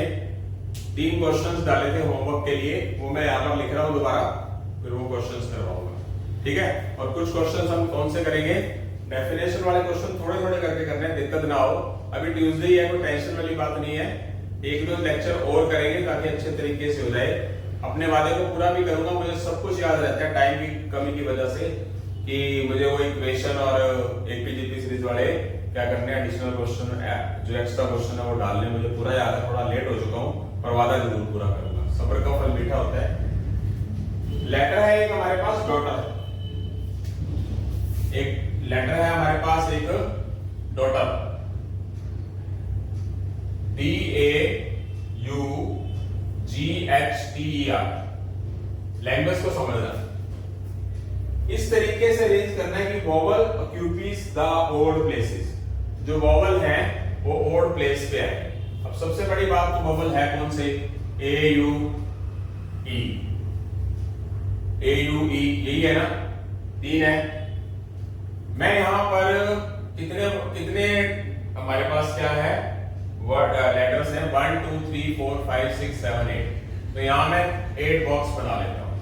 3 क्वेश्चंस डाले थे होमवर्क के लिए, वो मैं यहाँ पर लिख रहा हूँ दोबारा, फिर वो क्वेश्चंस करवाऊंगा, ठीक है। और कुछ क्वेश्चंस हम कौन से करेंगे, डेफिनेशन वाले क्वेश्चन थोड़े थोड़े करके करने हैं, दिक्कत ना हो। अभी ट्यूसडे है, कोई टेंशन वाली बात नहीं है, 1-2 लेक्चर और करेंगे ताकि अच्छे तरीके से हो जाए। अपने वादे को पूरा भी करूंगा, मुझे सब कुछ याद रहता है टाइम की कमी की वजह से, कि मुझे वो इक्वेशन और एपीजीपी सीरीज वाले क्या करने हैं, एडिशनल क्वेश्चन जो एक्स्ट्रा क्वेश्चन है वो डालने, मुझे पूरा याद है, थोड़ा लेट हो चुका हूँ, पर वादा जरूर पूरा करूंगा, सब्र का फल मीठा होता है। लेटर है एक हमारे पास डॉटर, एक लेटर है हमारे पास, एक डॉटर, DAUGHTER, लैंग्वेज को समझना, इस तरीके से अरेंज करना है कि वोवल ऑक्यूपीज द ओड प्लेसेस, जो वोवल है वो ओड प्लेस पे है। अब सबसे बड़ी बात तो वोवल है कौन से, AUE, यही है ना, 3 है, मैं यहाँ पर कितने कितने हमारे पास क्या है वर्ड लेटर्स हैं 1 2 3 4 5 6 7 8। तो यहाँ मैं 8 बॉक्स बना लेता हूँ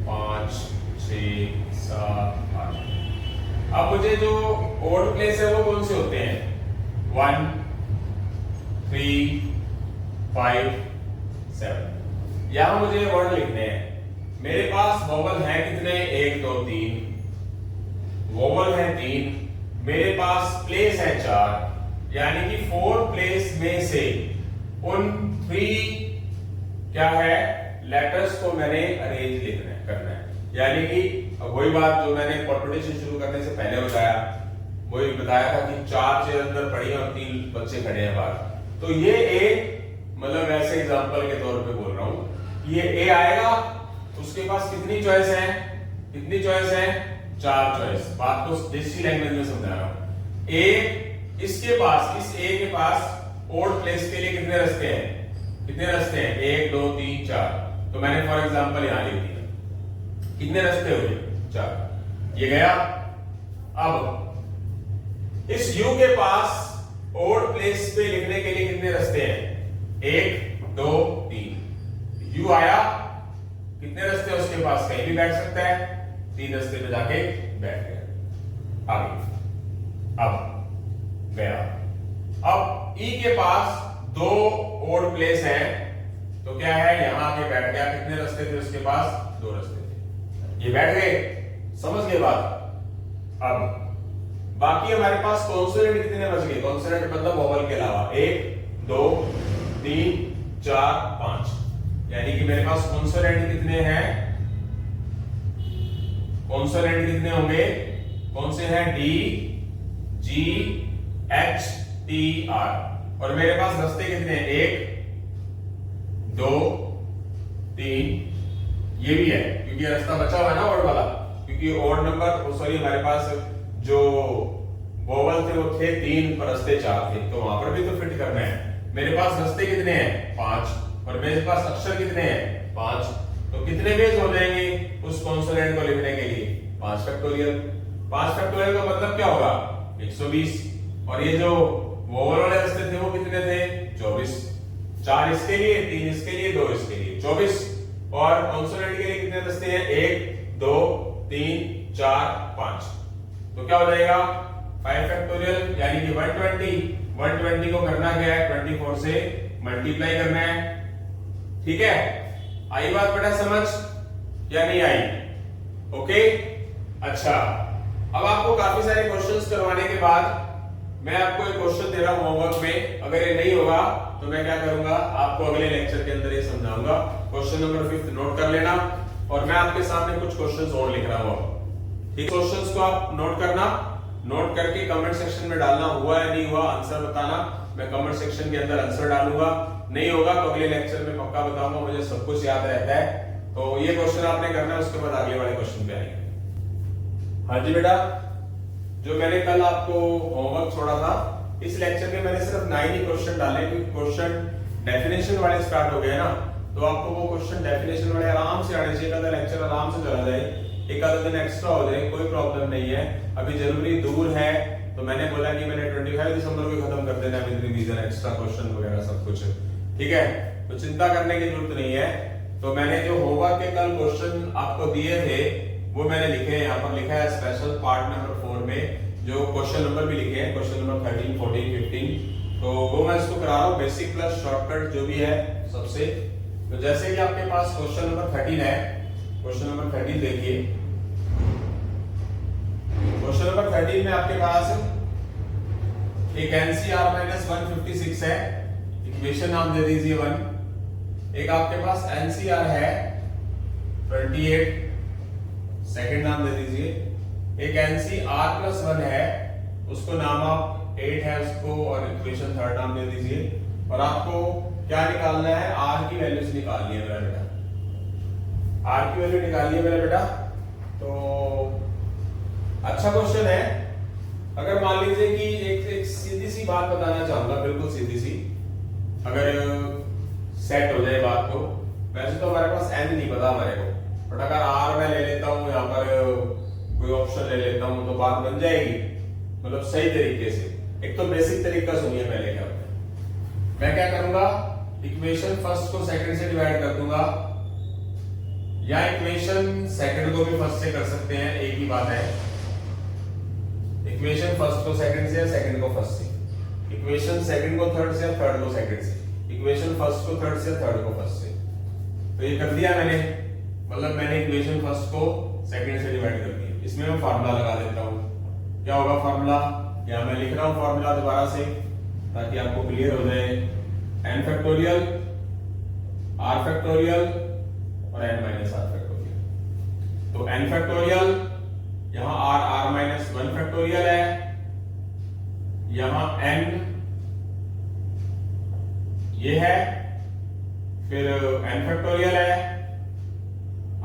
5 6 7 8। अब मुझे जो ओड प्लेस है वो कौन से होते हैं 1 3 5 7। यहां मुझे वर्ड लिखने हैं। मेरे पास वोवल है कितने 1 2 3 वोवल है 3। मेरे पास प्लेस है 4 यानी कि 4 प्लेस में से उन 3 क्या है लेटर्स को मैंने अरेंज लिखना है करना है। यानी कि वही बात जो मैंने परमुटेशन शुरू करने से पहले बताया वही बताया था कि 4 चेयर अंदर पड़ी और 3 बच्चे खड़े हैं बाहर। तो ये एक मतलब ऐसे एग्जांपल के तौर पे बोल रहा हूं ये ए आएगा उसके पास कितनी चॉइस है कितनी चॉइस है 4 चॉइस। बात को देसी लैंग्वेज में समझा रहा हूं। ए इसके पास इस ए के पास ओड प्लेस के लिए कितने रास्ते हैं 1 2 3 4। तो मैंने फॉर एग्जांपल यहां लिख दिया कितने रास्ते हो गए 4 ये गया। अब इस यू के पास ओड प्लेस पे लिखने के लिए कितने रास्ते हैं 1 2 3। यू आया कितने रास्ते हैं उसके पास कहीं भी बैठ सकता है 3 रास्ते पे जाके बैठ गया आगे। अब गया। अब ई के पास 2 ओड प्लेस हैं तो क्या है यहां आके बैठ गया। कितने रास्ते थे उसके पास 2 रास्ते थे ये बैठ गए समझ गए बात। अब बाकी हमारे पास कॉन्सोनेंट कितने बच गए कॉन्सोनेंट मतलब वोवल के अलावा 1 2 3 4 5 यानी कि मेरे पास कॉन्सोनेंट कितने हैं कॉन्सोनेंट कितने होंगे कौन से हैं D G H T R. और मेरे पास रास्ते कितने हैं 1 2 3 ये भी है क्योंकि रास्ता बचा हुआ है ना ओड वाला क्योंकि ओड नंबर सॉरी हमारे पास जो वोवल थे वो थे 3 पर रास्ते 4 थे तो वहां पर भी तो फिट करना है। मेरे पास रास्ते कितने हैं 5 और मेरे पास अक्षर कितने हैं 5। तो कितने वेज हो जाएंगे उस कॉन्सोनेंट को लिखने के लिए 5 फैक्टोरियल। 5 फैक्टोरियल का मतलब क्या होगा 120। और ये जो वोवल वाले रास्ते थे वो कितने थे 24। 4 इसके लिए 3 इसके लिए 2 इसके लिए 24। और कॉन्सोनेंट के लिए कितने रास्ते हैं 1 2 3 4 5। तो क्या हो जाएगा 5 फैक्टोरियल यानी कि 120 को करना क्या है 24 से मल्टीप्लाई करना है। ठीक है आई बात बेटा समझ या नहीं आई ओके। अच्छा अब आपको काफी सारे क्वेश्चंस करवाने के बाद मैं आपको एक क्वेश्चन दे रहा हूं होमवर्क में। अगर ये नहीं होगा तो मैं क्या करूंगा आपको अगले लेक्चर के अंदर ये समझाऊंगा। क्वेश्चन नंबर 5 नोट कर लेना और मैं आपके सामने कुछ क्वेश्चंस और लिख रहा हूं। ठीक क्वेश्चंस को आप नोट करना नोट करके कमेंट सेक्शन में डालना हुआ या नहीं हुआ आंसर बताना। मैं कमेंट सेक्शन के अंदर आंसर डालूंगा नहीं होगा तो अगले लेक्चर में पक्का बताऊंगा मुझे सब कुछ याद रहता है। तो ये क्वेश्चन आपने करना है उसके बाद अगले वाले क्वेश्चन पे आएंगे। हाँ जी बेटा जो मैंने कल आपको होमवर्क छोड़ा था इस लेक्चर में मैंने सिर्फ 9 ही क्वेश्चन डाले क्योंकि क्वेश्चन डेफिनेशन वाले स्टार्ट हो गए ना तो आपको वो क्वेश्चन डेफिनेशन वाले आराम से आने चाहिए। लेक्चर आराम से चला जाए एक आधा दिन एक्स्ट्रा हो जाए कोई प्रॉब्लम नहीं है। अभी जनवरी दूर है तो मैंने बोला कि मैंने 25 दिसंबर को खत्म कर देना है रिवीजन एक्स्ट्रा क्वेश्चन वगैरह सब कुछ। ठीक है तो चिंता करने की जरूरत नहीं है। तो मैंने जो होमवर्क के कल क्वेश्चन आपको दिए थे वो मैंने लिखे हैं यहाँ पर लिखा है स्पेशल पार्ट नंबर 4 में जो क्वेश्चन नंबर भी लिखे हैं क्वेश्चन नंबर 13 14 15 तो वो मैं इसको करा रहा हूँ बेसिक प्लस शॉर्टकट जो भी है सबसे। तो जैसे कि आपके पास क्वेश्चन नंबर 13 है क्वेश्चन नंबर 13 देखिए। क्वेश्चन नंबर 13 में आपके पास एक NCR -156 है इक्वेशन नाम दे दीजिए 1। एक आपके पास NCR है 28 सेकंड नाम दे दीजिए। एक NCR +1 है उसको नाम आप 8 है उसको और इक्वेशन थर्ड नाम दे दीजिए। और आपको क्या निकालना है R की वैल्यूज निकालनी है मेरा बेटा R की वैल्यू निकालनी है मेरा बेटा। तो अच्छा क्वेश्चन है। अगर मान लीजिए कि एक सीधी सी बात बताना चाहूंगा बिल्कुल सीधी सी अगर सेट हो जाए बात तो वैसे तो हमारे पास n नहीं पता हमारे को बट अगर R मैं ले लेता हूं यहाँ पर कोई ऑप्शन ले लेता हूं तो बात बन जाएगी, मतलब सही तरीके से। एक तो बेसिक तरीका सुनिए पहले क्या होता है। मैं क्या करूंगा, इक्वेशन फर्स्ट को सेकंड से डिवाइड कर दूंगा, या इक्वेशन सेकंड को भी फर्स्ट से कर सकते हैं, एक ही बात है। इक्वेशन फर्स्ट को सेकंड से या सेकंड को फर्स्ट से, इक्वेशन सेकंड को थर्ड से या थर्ड को सेकंड से, इक्वेशन फर्स्ट को थर्ड से या थर्ड को फर्स्ट से। तो ये कर दिया मैंने, मतलब मैंने इक्वेशन फर्स्ट को सेकंड से डिवाइड कर दिया। इसमें मैं फार्मूला लगा देता हूं। क्या होगा फार्मूला, या मैं लिख रहा हूं फार्मूला दोबारा से ताकि आपको क्लियर हो जाए। n फैक्टोरियल, r फैक्टोरियल और n माइनस r फैक्टोरियल। तो n फैक्टोरियल, यहां r माइनस 1 फैक्टोरियल है, यहां n ये है, फिर n फैक्टोरियल है,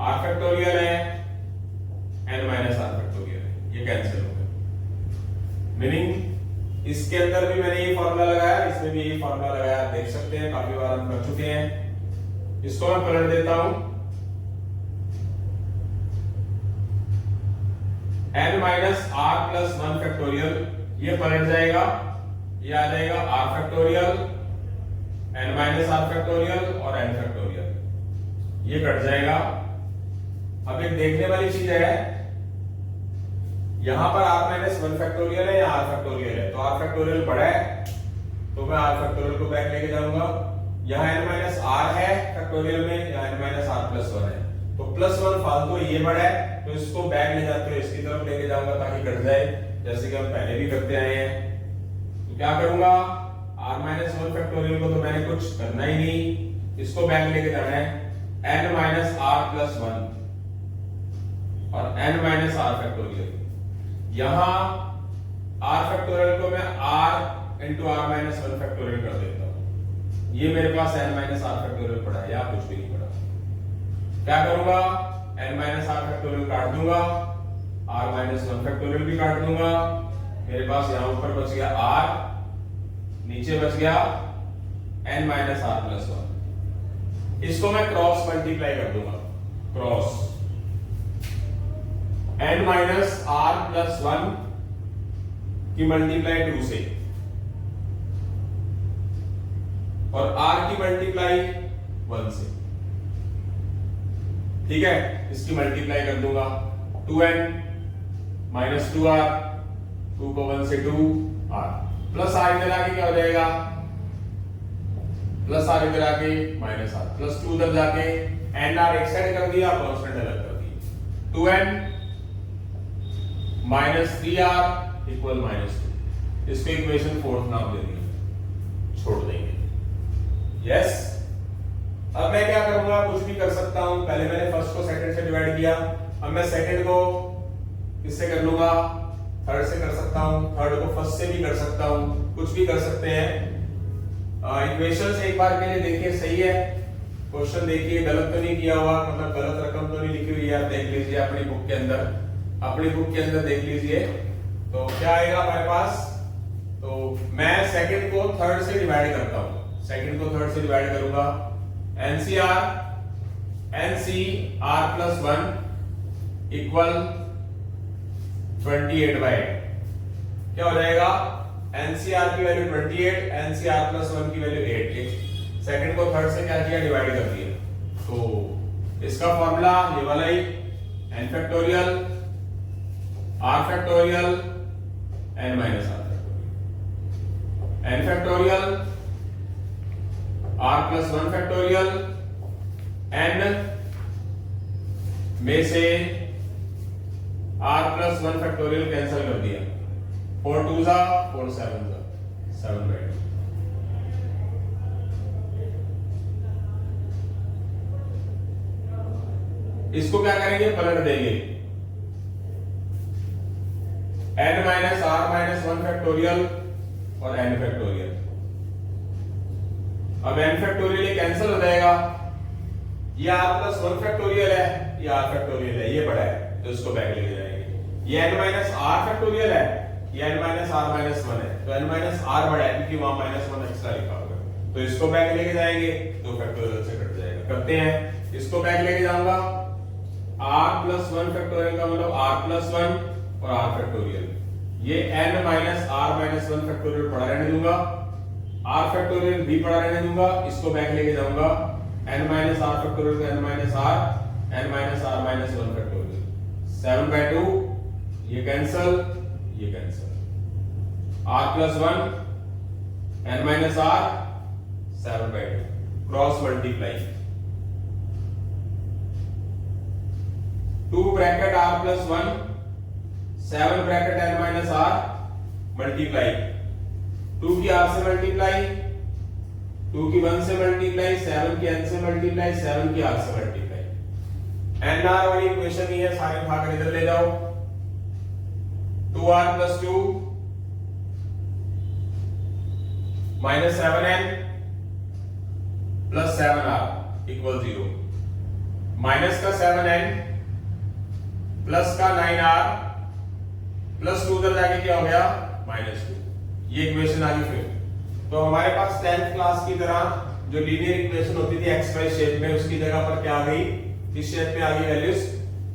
r फैक्टोरियल है, n माइनस r फैक्टोरियल है, ये कैंसिल हो गया। मीनिंग इसके अंदर भी मैंने ये फॉर्मूला लगाया, इसमें भी ये फॉर्मूला लगाया, देख सकते हैं काफी बार हम कर चुके हैं। इसको मैं पलट देता हूं, n minus r plus 1 factorial, ये पलट जाएगा, ये आ जाएगा r factorial, n minus r factorial और n फैक्टोरियल, ये कट जाएगा। अब एक देखने वाली चीज है, यहां पर r माइनस 1 फैक्टोरियल है या r फैक्टोरियल है, तो r फैक्टोरियल बड़ा है तो मैं r फैक्टोरियल को बैक लेके जाऊंगा। यहां n माइनस r है फैक्टोरियल में, यहां n माइनस r प्लस 1 है, तो प्लस 1 फालतू, ये बड़ा है तो इसको बैक ले जाते हुए इसकी तरफ लेके जाऊंगा ताकि कट जाए, जैसे कि हम पहले भी करते आए हैं। तो क्या करूंगा, r माइनस 1 फैक्टोरियल को तो मैंने कुछ करना ही नहीं, इसको बैक लेके जाना है, n माइनस r प्लस 1 और n माइनस r फैक्टोरियल। यहां r फैक्टोरियल को मैं r into r minus 1 factorial कर देता हूं, ये मेरे पास n माइनस r फैक्टोरियल पड़ा है, या कुछ भी नहीं पड़ा। क्या करूंगा, n माइनस r फैक्टोरियल काट दूंगा, r माइनस 1 फैक्टोरियल भी काट दूंगा, मेरे पास यहां ऊपर बच गया r, नीचे बच गया n माइनस r प्लस 1। इसको मैं क्रॉस मल्टीप्लाई कर दूंगा, cross n minus r plus 1 की मल्टीप्लाई 2 से और r की मल्टीप्लाई 1 से, ठीक है, इसकी मल्टीप्लाई कर दूंगा, 2n माइनस 2r, 2 को 1 से 2r प्लस r इधर आके क्या हो जाएगा, प्लस r इधर आके माइनस r, प्लस 2 उधर जाके n r एक साइड कर दिया, कांस्टेंट अलग कर दिया, 2n minus 3r equal minus 2। इसको इक्वेशन 4 नाम दे दिया, छोड़ देंगे। यस, अब मैं क्या करूंगा, कुछ भी कर सकता हूं। पहले मैंने फर्स्ट को सेकंड से डिवाइड किया, अब मैं सेकंड को किससे कर लूंगा, थर्ड से कर सकता हूं, थर्ड को फर्स्ट से भी कर सकता हूं, कुछ भी कर सकते हैं। इक्वेशन से एक बार के लिए देखिए, सही है, क्वेश्चन देखिए, गलत तो नहीं किया हुआ, मतलब गलत रकम तो नहीं लिखी हुई है, आप देख लीजिए अपनी बुक के अंदर, अपनी बुक के अंदर देख लीजिए। तो क्या आएगा हमारे पास, तो मैं सेकंड को थर्ड से डिवाइड करता हूं, सेकंड को थर्ड से डिवाइड करूंगा, NCR प्लस 1 इक्वल 28/8। क्या हो जाएगा, NCR की वैल्यू 28, NCR प्लस 1 की वैल्यू 8। सेकंड को थर्ड से क्या किया, डिवाइड कर दिया। तो इसका फॉर्मूला ये वाला ही, n factorial r factorial n minus r factorial, n factorial r plus 1 factorial, n में से r प्लस 1 फैक्टोरियल कैंसिल कर दिया, 4 2 जा 4 7 जा 7/8। इसको क्या करेंगे, पलट देंगे, n minus r minus 1 factorial और n फैक्टोरियल। अब n फैक्टोरियल ये कैंसिल हो जाएगा, ये r प्लस 1 फैक्टोरियल है, ये r फैक्टोरियल है, ये बड़ा है तो इसको बैक लेके जाएंगे। ये n माइनस r फैक्टोरियल है, ये n माइनस r माइनस 1 है, तो n माइनस r बड़ा है क्योंकि वहां माइनस 1 एक्स्ट्रा लिखा होगा, तो इसको बैक लेके जाएंगे तो फैक्टोरियल से कट जाएगा। करते हैं, इसको बैक लेके जाऊंगा, r प्लस 1 फैक्टोरियल का मतलब r प्लस 1 और r फैक्टोरियल। ये n minus r minus 1 factorial पड़ा रहने दूंगा, r फैक्टोरियल भी पड़ा रहने दूंगा, इसको बैक लेके जाऊंगा n माइनस r फैक्टोरियल का n minus r minus 1 factorial 7/2, ये कैंसल, ये cancel, r plus 1 n minus r 7/2 cross multiply 2 bracket r plus 1 7 bracket n minus r multiply 2 की r से मल्टीप्लाई, 2 की 1 से मल्टीप्लाई, 7 की n से मल्टीप्लाई, 7 की r से मल्टीप्लाई। n r वाली इक्वेशन ही है, सारे भाग इधर ले जाओ। 2r plus 2 minus 7n plus 7r equal 0, minus का 7n प्लस का 9r प्लस 2 उधर जाके क्या हो गया -2, ये इक्वेशन आ गई। फिर तो हमारे पास 10th क्लास की तरह जो लीनियर इक्वेशन होती थी एक्स वाई शेप में, उसकी जगह पर क्या आ गई, किस शेप में आ गई, वैल्यूज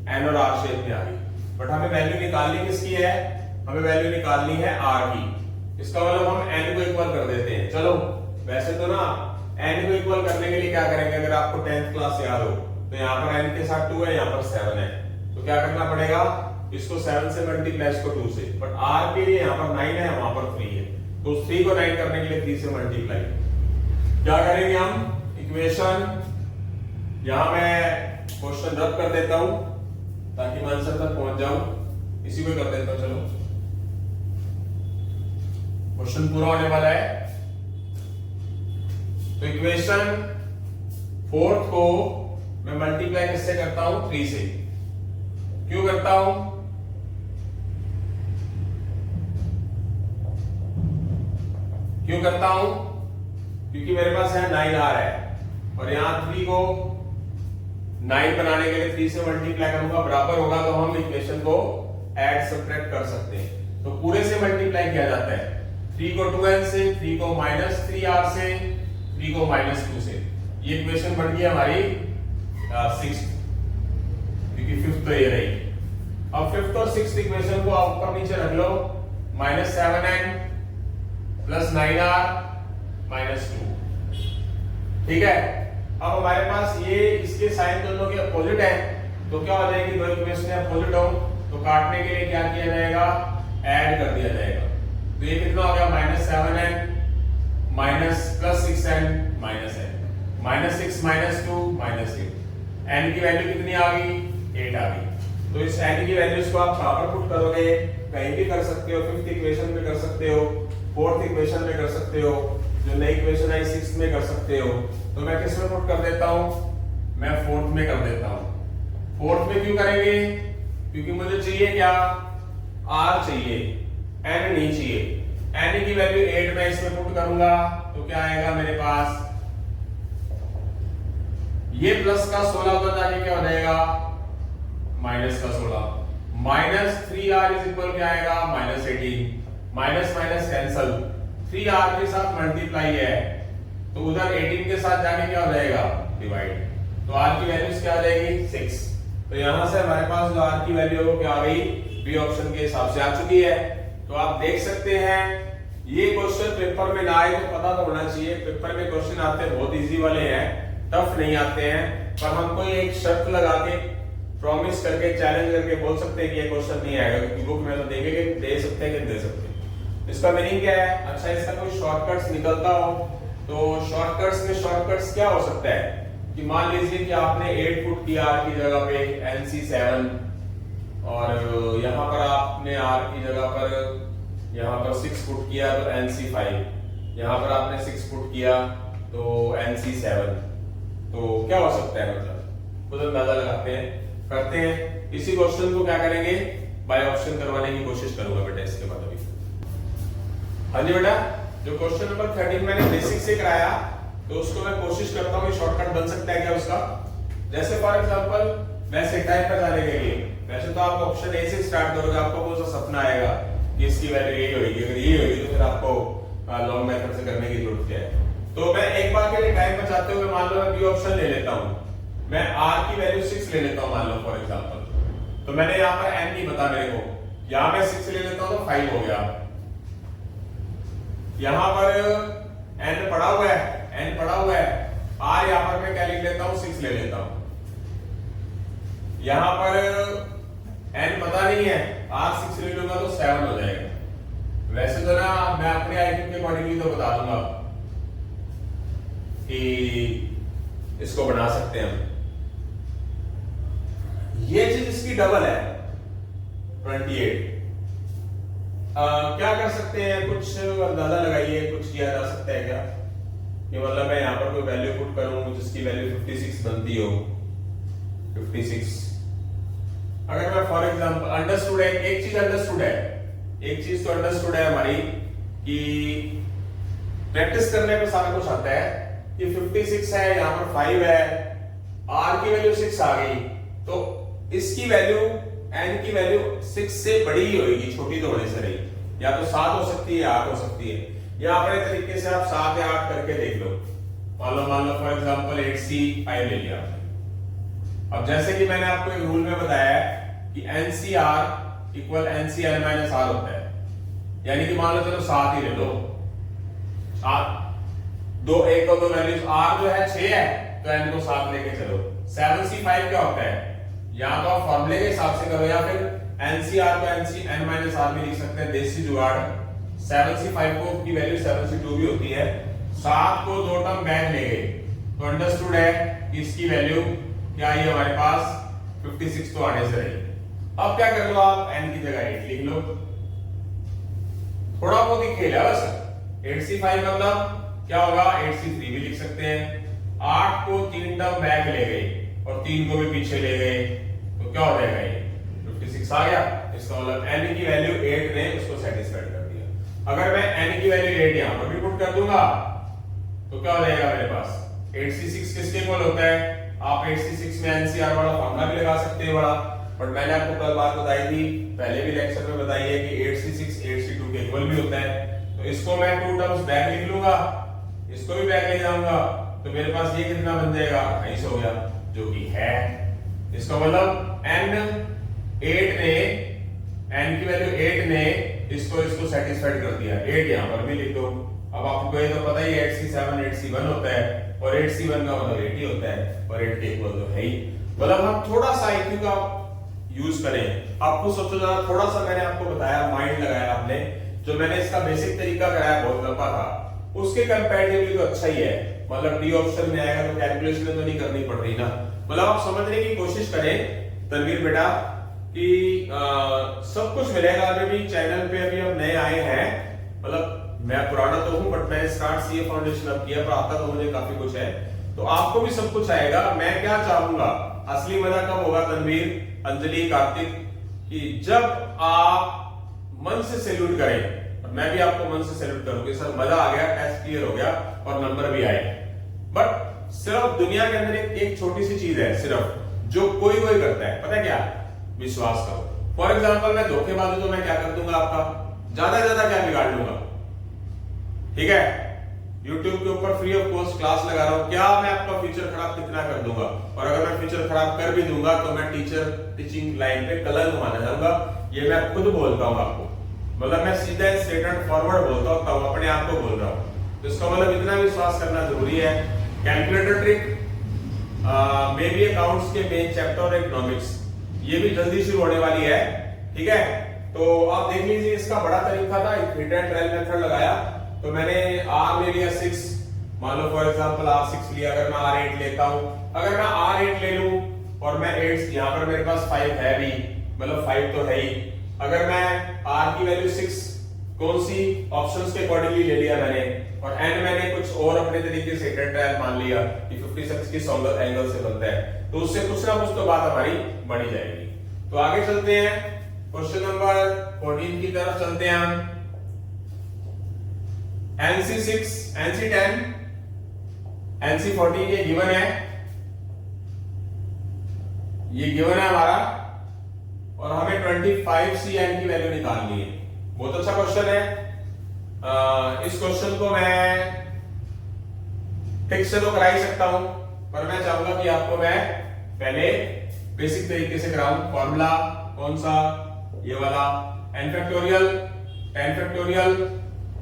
n और r शेप में आ गई। बट हमें वैल्यू निकालनी किसकी है, हमें वैल्यू निकालनी है r की। इसका मतलब हम n को इक्वल कर देते हैं। चलो वैसे तो ना n को इक्वल करने के लिए क्या करेंगे, अगर आपको 10th क्लास याद हो तो यहाँ पर n के साथ 2 है, यहाँ पर 7 है, तो क्या करना पड़ेगा, इसको 7 से मल्टीप्लाई, इसको 2 से। बट r के लिए यहाँ पर 9 है, वहां पर 3 है, तो 3 को 9 करने के लिए 3 से मल्टीप्लाई। क्या करेंगे हम, इक्वेशन यहां मैं क्वेश्चन रद्द कर देता हूं ताकि मैं आंसर तक पहुंच जाऊं, इसी को कर देता हूं। चलो क्वेश्चन पूरा होने वाला है। तो इक्वेशन 4th को मैं मल्टीप्लाई किससे करता हूं, 3 से। क्यों करता हूं, क्यों करता हूं, क्योंकि मेरे पास है 9r है और यहां 3 को 9 बनाने के लिए 3 से मल्टीप्लाई करूंगा, बराबर होगा तो हम इक्वेशन को ऐड सब्ट्रैक्ट कर सकते हैं। तो पूरे से मल्टीप्लाई किया जाता है, 3 को 2n से, 3 को -3r से, 3 को -2 से। ये इक्वेशन बन गई हमारी 6th, क्योंकि 5th तो ये रही। अब 5th और 6th इक्वेशन को आप ऊपर नीचे रख लो, -7n प्लस 9r -2, ठीक है। अब हमारे पास ये इसके साइन दोनों के अपोजिट है, तो क्या हो जाएगी, दो इक्वेशन अपोजिट हो तो काटने के लिए क्या किया जाएगा, ऐड कर दिया जाएगा। तो ये कितना हो गया, -7n minus plus 6n minus n, -6 -2 -8, n की वैल्यू कितनी आ गई, 8 आ गई। तो इस n की वैल्यूज को आप कहां पर पुट करोगे, कहीं भी कर सकते हो, 5th इक्वेशन में कर सकते हो, 4th इक्वेशन में कर सकते हो, जो नई इक्वेशन आई 6th में कर सकते हो। तो मैं किस में पुट कर देता हूं, मैं 4th में कर देता हूं। 4th में क्यों करेंगे, क्योंकि मुझे चाहिए क्या, r चाहिए, n नहीं चाहिए। n की वैल्यू 8 मैं इसमें पुट करूंगा तो क्या आएगा मेरे पास, ये प्लस का 16 उधर जाके क्या हो जाएगा, माइनस का 16, -3r इज इक्वल क्या आएगा, -18, माइनस माइनस कैंसल, 3r के साथ मल्टीप्लाई है तो उधर 18 के साथ जाके क्या हो जाएगा, डिवाइड। तो r की वैल्यूज क्या आ जाएगी, 6। तो यहां से हमारे पास जो r की वैल्यू है क्या आ गई, बी ऑप्शन के हिसाब से आ चुकी है। तो आप देख सकते हैं ये क्वेश्चन पेपर में ना आए तो पता तो होना चाहिए, पेपर में क्वेश्चन आते हैं बहुत इजी वाले हैं, टफ नहीं आते हैं, पर हम कोई एक शर्त लगा के प्रॉमिस करके चैलेंज करके बोल सकते हैं कि ये क्वेश्चन नहीं आएगा, क्योंकि बुक में तो देखेंगे, दे सकते हैं कि दे सकते हैं। इसका मीनिंग क्या है, अच्छा इसका कोई शॉर्टकट्स निकलता हो तो शॉर्टकट्स में शॉर्टकट्स क्या हो सकता है कि मान लीजिए कि आपने 8 फुट की r की जगह पे NC7 और यहाँ पर आपने r की जगह पर यहाँ पर 6 फुट किया तो NC5, यहाँ पर आपने 6 फुट किया तो NC7, तो क्या हो सकता है, मतलब खुद अंदाजा लगाते हैं, करते हैं। इसी क्वेश्चन को क्या करेंगे, बाय ऑप्शन करवाने की कोशिश करूंगा बेटा इसके बाद अभी। हाँ जी बेटा, जो क्वेश्चन नंबर 13 मैंने बेसिक से कराया तो उसको मैं कोशिश करता हूँ कि शॉर्टकट बन सकता है क्या उसका। जैसे फॉर एग्जांपल मैं सेटाइप पर जाने के लिए, वैसे तो आप ऑप्शन ए से स्टार्ट करोगे, आपको कौन सा सपना आएगा कि इसकी वैल्यू यही होगी, अगर यही होगी तो फिर आपको लॉन्ग मेथड से करने की जरूरत है। तो मैं एक बार के लिए टाइम बचाते हुए मान लो मैं बी ऑप्शन ले लेता हूँ, मैं r की वैल्यू 6 ले लेता हूं मान लो फॉर एग्जांपल, तो मैंने यहां पर n नहीं पता मेरे को, यहां मैं 6 ले लेता हूं तो 5 हो गया। यहां पर n पड़ा हुआ है, n पड़ा हुआ है, r यहां पर मैं क्या लिख लेता हूं 6 ले लेता हूं। यहां पर n पता नहीं है, r 6 ले लूंगा तो 7 हो जाएगा। वैसे तो ना मैं अपने आईक्यू के अकॉर्डिंगली तो बता दूंगा कि इसको बना सकते हैं हम। ये चीज इसकी डबल है 28। क्या कर सकते हैं, कुछ अंदाजा लगाइए, कुछ किया जा सकता है क्या कि मतलब मैं यहां पर कोई वैल्यू पुट करूं जिसकी वैल्यू 56 बनती हो, 56। अगर मैं फॉर एग्जांपल अंडरस्टूड है, एक चीज अंडरस्टूड है, एक चीज तो अंडरस्टूड है हमारी कि प्रैक्टिस करने पे सारा कुछ आता है कि 56 है, यहां पर 5 है, r की वैल्यू 6 आ गई, तो इसकी वैल्यू n की वैल्यू 6 से बड़ी ही होगी, छोटी तो होने से रही, या तो 7 हो सकती है, 8 हो सकती है, या अपने तरीके से आप 7 या 8 करके देख लो। मान लो फॉर एग्जांपल 8C5 ले लिया। अब जैसे कि मैंने आपको एक रूल में बताया है कि NCR equal NCR minus R होता है, यानी कि मान लो चलो 7 ही ले लो, 7 दो एक और दो वैल्यूज, R जो है 6 है तो n को 7 लेके चलो। 7C5 क्या होता है, या तो आप फॉर्मूले के हिसाब से करो या फिर NCR को NCN माइनस R में लिख सकते हैं, देसी जुगाड़। 7C5 को की वैल्यू 7C2 भी होती है, 7 को दो टर्म बैक ले गए तो अंडरस्टूड है कि इसकी वैल्यू क्या आई हमारे पास 56 तो आने से रही। अब क्या कर लो आप, n की जगह 8 लिख लो, थोड़ा बहुत ही खेल है बस। 8C5 मतलब क्या होगा, 8C3 भी लिख सकते हैं। 8 को 3 टर्म बैक ले गए और 3 को भी पीछे ले गए तो क्या हो जाएगा, ये 56 आ गया। इसका मतलब n की वैल्यू 8 ने उसको सेटिस्फाइड कर दिया। अगर मैं n की वैल्यू 8 यहां पर भी पुट कर दूंगा तो क्या हो जाएगा मेरे पास, 8C6 किसके इक्वल होता है, आप 8C6 में NCR वाला फॉर्मूला भी लगा सकते हैं बड़ा, बट मैंने आपको कल बात बताई थी, पहले भी लेक्चर में बताई है कि 8C6 8C2 के इक्वल भी होता है। तो इसको मैं 2 टर्म्स बैक लिख लूंगा, इसको भी बैक ले जाऊंगा, तो मेरे पास ये कितना बन जाएगा, 28 हो गया, जो कि है। इसका मतलब n की वैल्यू 8 ने इसको सेटिस्फाइड कर दिया। 8 यहां पर भी लिख दो। अब आपको ये तो पता ही है 8C7 8C1 होता है, और 8C1 का मतलब 8 ही होता है, और 8 के इक्वल तो है ही। मतलब हम थोड़ा सा IQ का यूज करें। आपको सोचो जरा, थोड़ा सा मैंने आपको बताया, माइंड लगाया आपने, जो मैंने इसका बेसिक तरीका कराया बहुत लंबा था, उसके कंपैरेटिवली तो अच्छा ही है। मतलब डी ऑप्शन में आएगा तो कैलकुलेशन तो नहीं करनी पड़ रही ना। मतलब आप समझने की कोशिश करें तनवीर बेटा कि सब कुछ मिलेगा। अभी भी चैनल पे अभी हम नए आए हैं, मतलब मैं पुराना तो हूं बट मैं स्टार्ट सीए फाउंडेशन अब किया, पर आता तो मुझे काफी कुछ है, तो आपको भी सब कुछ आएगा। मैं क्या चाहूंगा, असली मजा कब होगा तनवीर, अंजलि, कार्तिक, कि जब आप मन से सैल्यूट करें, और मैं भी आपको मन से सैल्यूट करूंगी, सर मजा आ गया, टेस्ट क्लियर हो गया और नंबर भी आए। बट सिर्फ दुनिया के अंदर एक छोटी सी चीज है सिर्फ, जो कोई करता है, पता है क्या, विश्वास करो। फॉर एग्जाम्पल मैं धोखेबाजी तो मैं क्या कर दूंगा, आपका ज्यादा क्या बिगाड़ लूंगा, ठीक है। YouTube के ऊपर फ्री ऑफ कॉस्ट क्लास लगा रहा हूं, क्या मैं आपका फ्यूचर खराब कितना कर दूंगा, और अगर मैं फ्यूचर खराब कर भी दूंगा तो मैं टीचिंग लाइन पे कलंक माना जाऊंगा, ये मैं खुद बोलता हूं आपको। मतलब मैं सीधा स्ट्रेट एंड फॉरवर्ड बोलता हूं, अपने आप को बोल रहा हूं, तो इसका मतलब इतना विश्वास करना जरूरी है। Calculator trick, may be accounts के मेन चैप्टर और इकोनॉमिक्स, ये भी जल्दी शुरू होने वाली है, ठीक है। तो आप देख लीजिए, इसका बड़ा तरीका था, हिट एंड ट्रायल मेथड लगाया, तो मैंने R ले लिया 6, मान लो फॉर एग्जांपल R6 लिया, अगर मैं R8 लेता हूं, अगर मैं R8 ले लूं और मैं 8 यहां पर मेरे पास 5 है भी, मतलब 5 तो है ही, अगर मैं R की वैल्यू 6 कौन सी ऑप्शंस के अकॉर्डिंगली ले लिया मैंने, और n मैंने कुछ और अपने तरीके से हिट ट्रायल मान लिया कि 56 किस एंगल से बनता है, तो उससे कुछ ना कुछ तो बात हमारी बनी जाएगी। तो आगे चलते हैं, क्वेश्चन नंबर 14 की तरफ चलते हैं हम। NC6, NC10, NC14 ये गिवन है, ये गिवन है हमारा, और हमें 25CN की वैल्यू निकालनी है। बहुत अच्छा क्वेश्चन है। इस क्वेश्चन को मैं ठीक से तो करा ही सकता हूं, पर मैं चाहूंगा कि आपको मैं पहले बेसिक तरीके से कराऊं। फॉर्मूला कौन सा, ये वाला, n factorial, 10 factorial,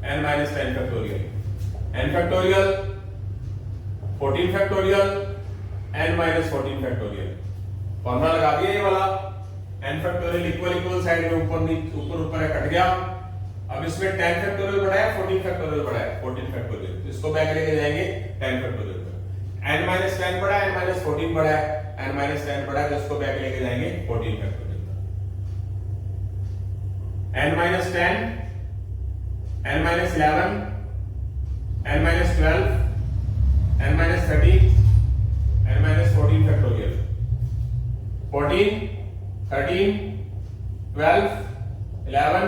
n minus 10 factorial, n factorial, 14 factorial, n minus 14 factorial. Formula लगा दिया ये वाला, n factorial equal equal side में ऊपर ऊपर है, कट गया। अब इसमें 10 फैक्टोरियल बढ़ा है, 14 फैक्टोरियल बढ़ा है, 14 फैक्टोरियल, इसको बैक लेके जाएंगे 10 फैक्टोरियल पर। n माइनस 10 बढ़ा है, n माइनस 14 बढ़ा है, n माइनस 10 बढ़ा है, तो इसको बैक लेके जाएंगे 14 फैक्टोरियल पर। n minus 10, n minus 11, n minus 12, n minus 13, n minus 14 factorial. 14, 13, 12, 11,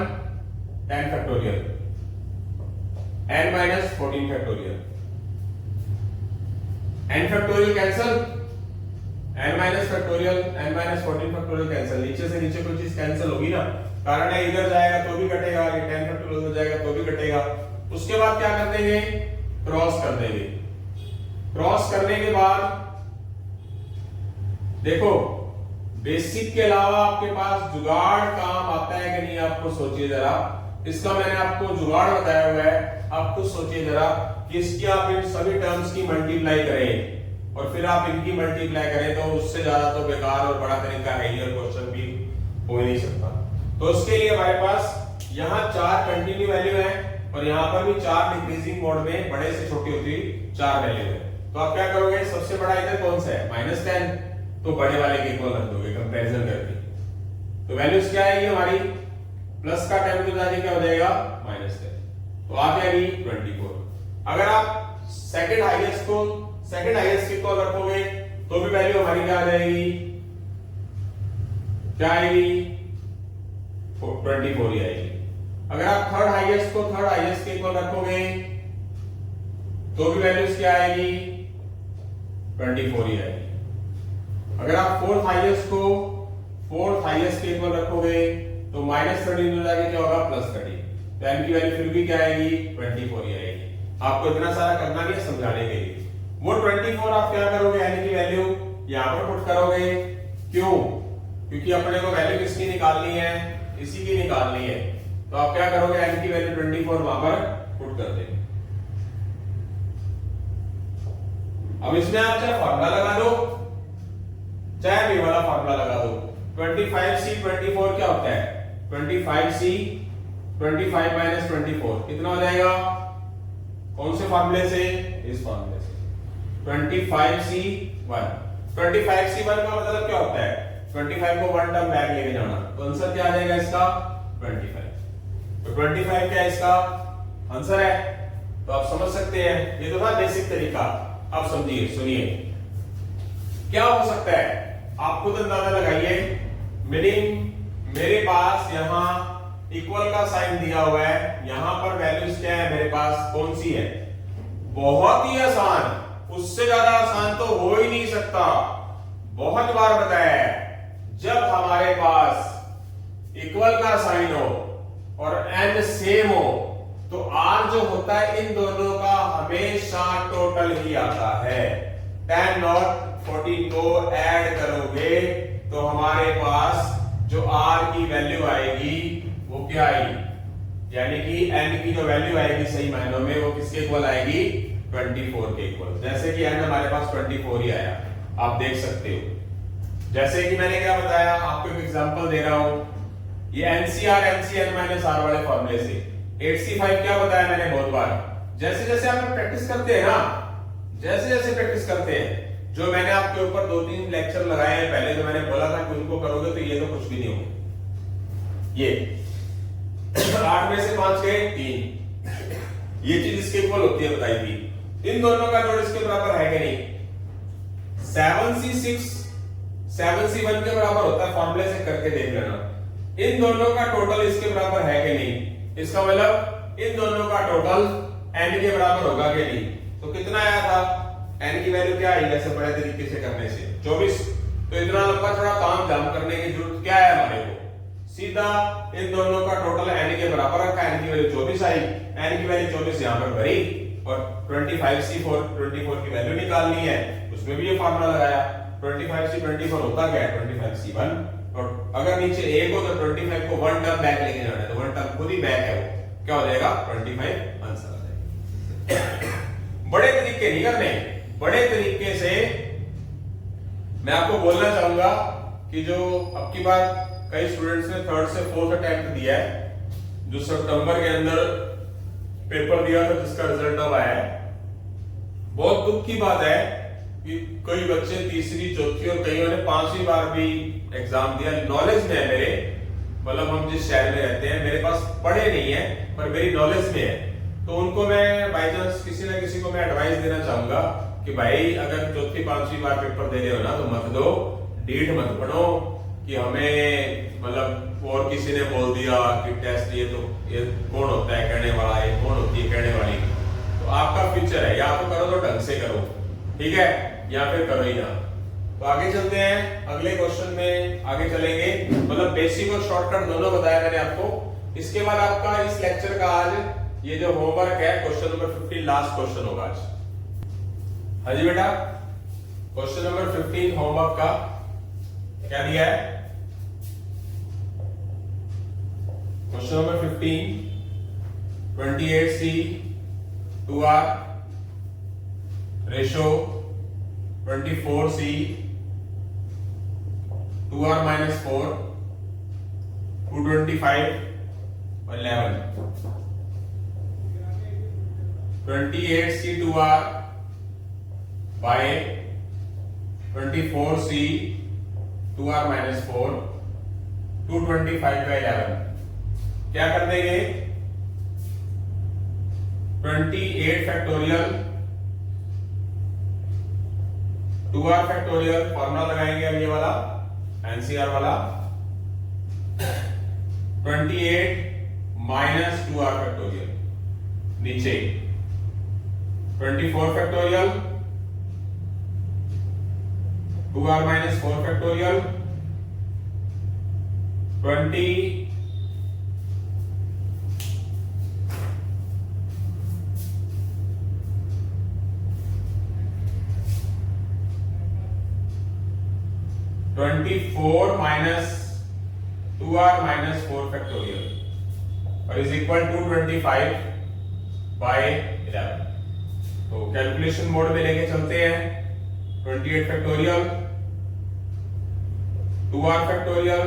10 factorial, n minus 14 factorial. n factorial cancel, n minus factorial, n minus 14 factorial cancel, नीचे से नीचे कोई चीज कैंसल होगी ना, कारण है इधर जाएगा तो भी कटेगा, ये 10 फैक्टोरियल उधर जाएगा तो भी कटेगा। उसके बाद क्या कर देंगे, क्रॉस कर देंगे। क्रॉस करने के बाद देखो बेसिक के अलावा आपके पास जुगाड़ काम आता है कि नहीं, आपको सोचिए जरा। इसका मैंने आपको जुगाड़ बताया हुआ है, आप खुद सोचिए जरा कि इसकी आप इन सभी टर्म्स की मल्टीप्लाई करें और फिर आप इनकी मल्टीप्लाई करें, तो उससे ज्यादा तो बेकार और बड़ा तरीका है ही, और क्वेश्चन भी हो ही नहीं सकता। तो उसके लिए हमारे पास यहाँ 4 कंटिन्यू वैल्यू है और यहाँ पर भी 4 डिक्रीजिंग मोड में बड़े से छोटी होती 4 वैल्यू है। तो आप क्या करोगे, सबसे बड़ा इधर कौन सा है, -10, तो बड़े वाले के इक्वल रख दोगे कंपैरिजन करके। तो वैल्यूज क्या आएगी हमारी, प्लस का 10 के साथ क्या हो जाएगा -10, तो आ जाएगी 24। अगर आप सेकंड हाईएस्ट के इक्वल रखोगे तो भी वैल्यू हमारी क्या आ जाएगी, क्या आएगी, 24 ही आएगी। अगर आप थर्ड हाईएस्ट के इक्वल रखोगे तो भी वैल्यूज क्या आएगी, 24 ही आएगी। अगर आप फोर्थ हाईएस्ट के इक्वल रखोगे तो -13 हो जाएगा, क्या होगा, +30, तो n की वैल्यू फिर भी क्या आएगी, 24 ही आएगी। आपको इतना सारा करना नहीं है समझाने के लिए। वो 24 आप क्या करोगे, n की वैल्यू यहां पर पुट करोगे, क्यों, क्योंकि अपने को वैल्यू किसकी निकालनी है, इसी की निकालनी है। तो आप क्या करोगे, n की वैल्यू 24 वहां पर पुट कर देंगे। अब इसमें आप चाहे फॉर्मूला लगा दो, चाहे भी वाला फॉर्मूला लगा दो। 25c 24 क्या होता है, 25c 25 माइनस 24 कितना हो जाएगा, कौन से फॉर्मूले से, इस फॉर्मूले से। 25c1 का मतलब क्या होता है, 25 को 1 टर्म बैक लेके जाना, तो आंसर क्या आ जाएगा इसका, 25। तो 25 क्या इसका आंसर है। तो आप समझ सकते हैं, ये तो था बेसिक तरीका। अब समझिए, सुनिए क्या हो सकता है, आप खुद अंदाजा लगाइए। मीनिंग मेरे पास यहां इक्वल का साइन दिया हुआ है, यहां पर वैल्यूज क्या है मेरे पास, कौन सी है, बहुत ही आसान, उससे ज्यादा आसान तो हो ही नहीं सकता। बहुत बार बताया है, जब हमारे पास इक्वल का साइन हो और n सेम हो तो r जो होता है इन दोनों का हमेशा टोटल ही आता है। 10 और 14 को ऐड करोगे तो हमारे पास जो r की वैल्यू आएगी वो क्या आएगी, यानी कि n की जो वैल्यू आएगी सही मायनों में वो किसके इक्वल आएगी, 24 के इक्वल। जैसे कि n हमारे पास 24 ही आया, आप देख सकते हो। जैसे कि मैंने क्या बताया, आपको एक एग्जांपल दे रहा हूं, ये NCR NCN माइनस R वाले फॉर्मूले से 8C5 क्या बताया मैंने बहुत बार। जैसे जैसे आप प्रैक्टिस करते हैं ना, जैसे जैसे प्रैक्टिस करते हैं, जो मैंने आपके ऊपर 2-3 लेक्चर लगाए हैं पहले, तो मैंने बोला था कि उनको करोगे तो ये तो कुछ भी नहीं होगा। ये 8 में से 5 गए 3, ये चीज इसके इक्वल होती है, बताई थी। इन दोनों का जोड़ इसके बराबर है कि नहीं, 7C6 7C1 के बराबर होता है, फॉर्मूले से करके देख लेना। इन दोनों का टोटल इसके बराबर है कि नहीं, इसका मतलब इन दोनों का टोटल n के बराबर होगा कि नहीं। तो कितना आया था, n की वैल्यू क्या आई, ऐसे बड़े तरीके से करने से 24। तो इतना लंबा थोड़ा काम जाम करने की जरूरत क्या है हमारे को, सीधा इन दोनों का टोटल n के बराबर रखा, n की वैल्यू 24 आई, n की वैल्यू 24 यहां पर भरी और 25c4 24 की वैल्यू निकालनी है, उसमें भी ये फार्मूला लगाया, 25C24 होता क्या है 25C1, और अगर नीचे 1 हो तो 25 को 1 टर्म बैक लेके जाना है, तो 1 टर्म खुद ही बैक है, वो क्या हो जाएगा 25 आंसर आ जाएगा। बड़े तरीके नहीं करने, बड़े तरीके से मैं आपको बोलना चाहूंगा कि जो अब की बार कई स्टूडेंट्स ने 3rd से 4th अटेम्प्ट दिया है, जो सितंबर के अंदर पेपर दिया था जिसका रिजल्ट अब आया है, बहुत दुख की बात है कि कई बच्चे तीसरी, चौथी और कईयों ने 5वीं बार भी एग्जाम दिया। नॉलेज में है मेरे, मतलब हम जिस शहर में रहते हैं, मेरे पास पढ़े नहीं है पर मेरी नॉलेज में है, तो उनको मैं बाई चांस किसी ना किसी को मैं एडवाइस देना चाहूंगा कि भाई अगर चौथी 5वीं बार पेपर दे रहे हो ना तो मत दो, डीठ मत पढ़ो कि हमें मतलब और किसी ने बोल दिया कि टेस्ट ये कौन होता है कहने वाला, ये कौन होती है कहने वाली। तो आपका फ्यूचर है, या तो करो तो ढंग से करो, ठीक है, या फिर करो ही ना। तो आगे चलते हैं, अगले क्वेश्चन में आगे चलेंगे। मतलब बेसिक और शॉर्टकट दोनों बताया मैंने आपको। इसके बाद आपका इस लेक्चर का आज ये जो होमवर्क है क्वेश्चन नंबर 15 लास्ट क्वेश्चन होगा आज। हाँ जी बेटा, क्वेश्चन नंबर 15 होमवर्क का क्या दिया है? Question number 15, 28C 2R ratio 24C 2R minus 4 225 11 28C 2R by 24C 2R minus 4 225 by 11 क्या कर देंगे? 28 फैक्टोरियल 2R फैक्टोरियल फॉर्मूला लगाएंगे अब ये वाला एनसीआर वाला, 28 माइनस 2R फैक्टोरियल नीचे 24 factorial 2R minus 4 factorial 24 minus 2R minus 4 factorial और इज इक्वल टू 25 बाय 11। तो कैलकुलेशन मोड में लेके चलते हैं। 28 factorial 2R factorial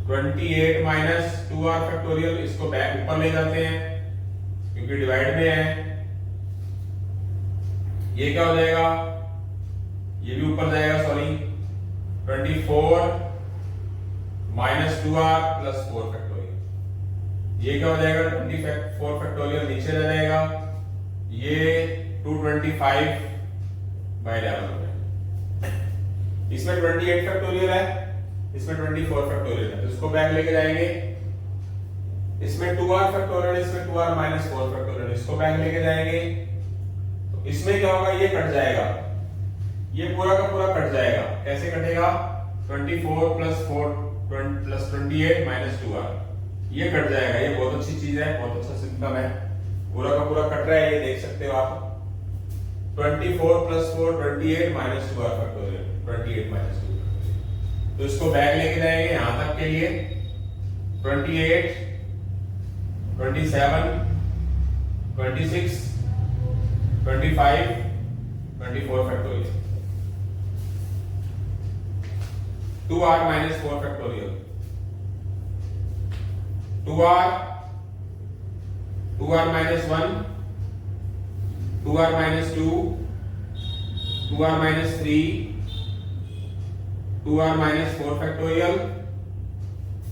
28 minus 2R factorial, इसको बैक ऊपर ले जाते हैं क्योंकि डिवाइड में है। ये क्या हो जाएगा? ये भी ऊपर जाएगा, sorry 24 minus 2R plus 4 factorial. ये क्या हो जाएगा? 24 फैक्टोरियल नीचे रह जाएगा, ये 225 बाय 11 हो जाएगा। इसमें 28 फैक्टोरियल है, इसमें 24 फैक्टोरियल है, तो इसको बैक लेके जाएंगे। इसमें 2R फैक्टोरियल, इसमें 2R माइनस 4 फैक्टोरियल, इसको बैक लेके जाएंगे। तो इसमें क्या होगा? ये कट जाएगा, ये पूरा का पूरा कट जाएगा। कैसे कटेगा? 24 प्लस 4 प्लस 28 माइनस 2R, ये कट जाएगा। ये बहुत अच्छी चीज है, बहुत अच्छा सिस्टम है, पूरा का पूरा कट रहा है, ये देख सकते हो आप। 24 plus 4 28 minus 2R factorial 28 minus 2। तो इसको बैक लेके जाएंगे यहां तक के लिए 28 27 26 25 24 factorial 2R minus 4 factorial 2R minus 1 2R minus 2 2R minus 3 2R minus 4 factorial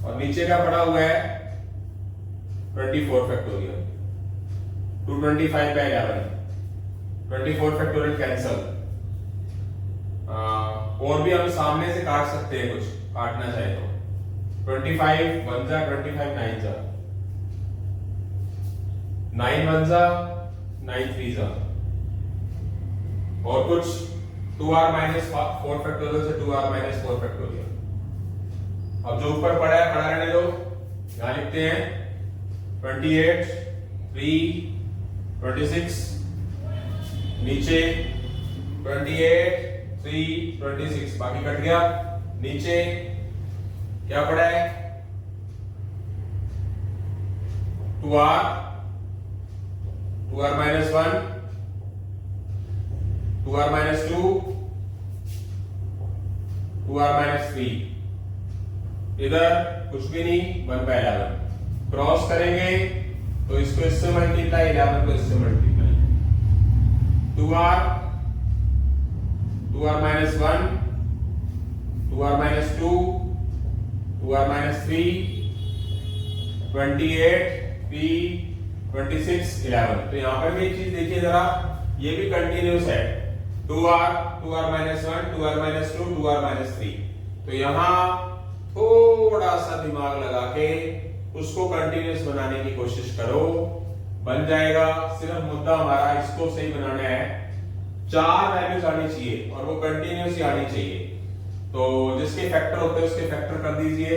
और नीचे का पड़ा हुआ है 24 factorial 225 by 11 24 factorial कैंसल। और भी हम सामने से काट सकते हैं, कुछ काटना चाहे तो 25 1 जा 25 9 जा 9 1 जा 9 3 जा और कुछ 2R minus 4 फैक्टोरियल से 2R minus 4 फैक्टोरियल। अब जो ऊपर पड़ा है पड़ा रहने दो, यहां लिखते हैं 28 3 26 नीचे 28 3 26 बाकी कट गया। नीचे क्या पड़ा है 2r minus 1 2r minus 2 2r minus 3 इधर कुछ भी नहीं 1/11 क्रॉस करेंगे तो इसको इससे मल्टीप्लाई 11 को इससे multiply 2r minus 1 2r minus 2 2r minus 3 28 3 26 11 तो यहां पर भी एक चीज देखिए जरा ये भी कंटिन्यूस है 2r minus 1 2r minus 2 2r minus 3 तो यहां थोड़ा सा दिमाग लगा के उसको कंटिन्यूस बनाने की कोशिश करो बन जाएगा। सिर्फ मुद्दा हमारा इसको सही बनाना है 4 वैल्यूज आनी चाहिए और वो कंटिन्यूस ही आनी चाहिए। तो जिसके फैक्टर होते हैं उसके फैक्टर कर दीजिए।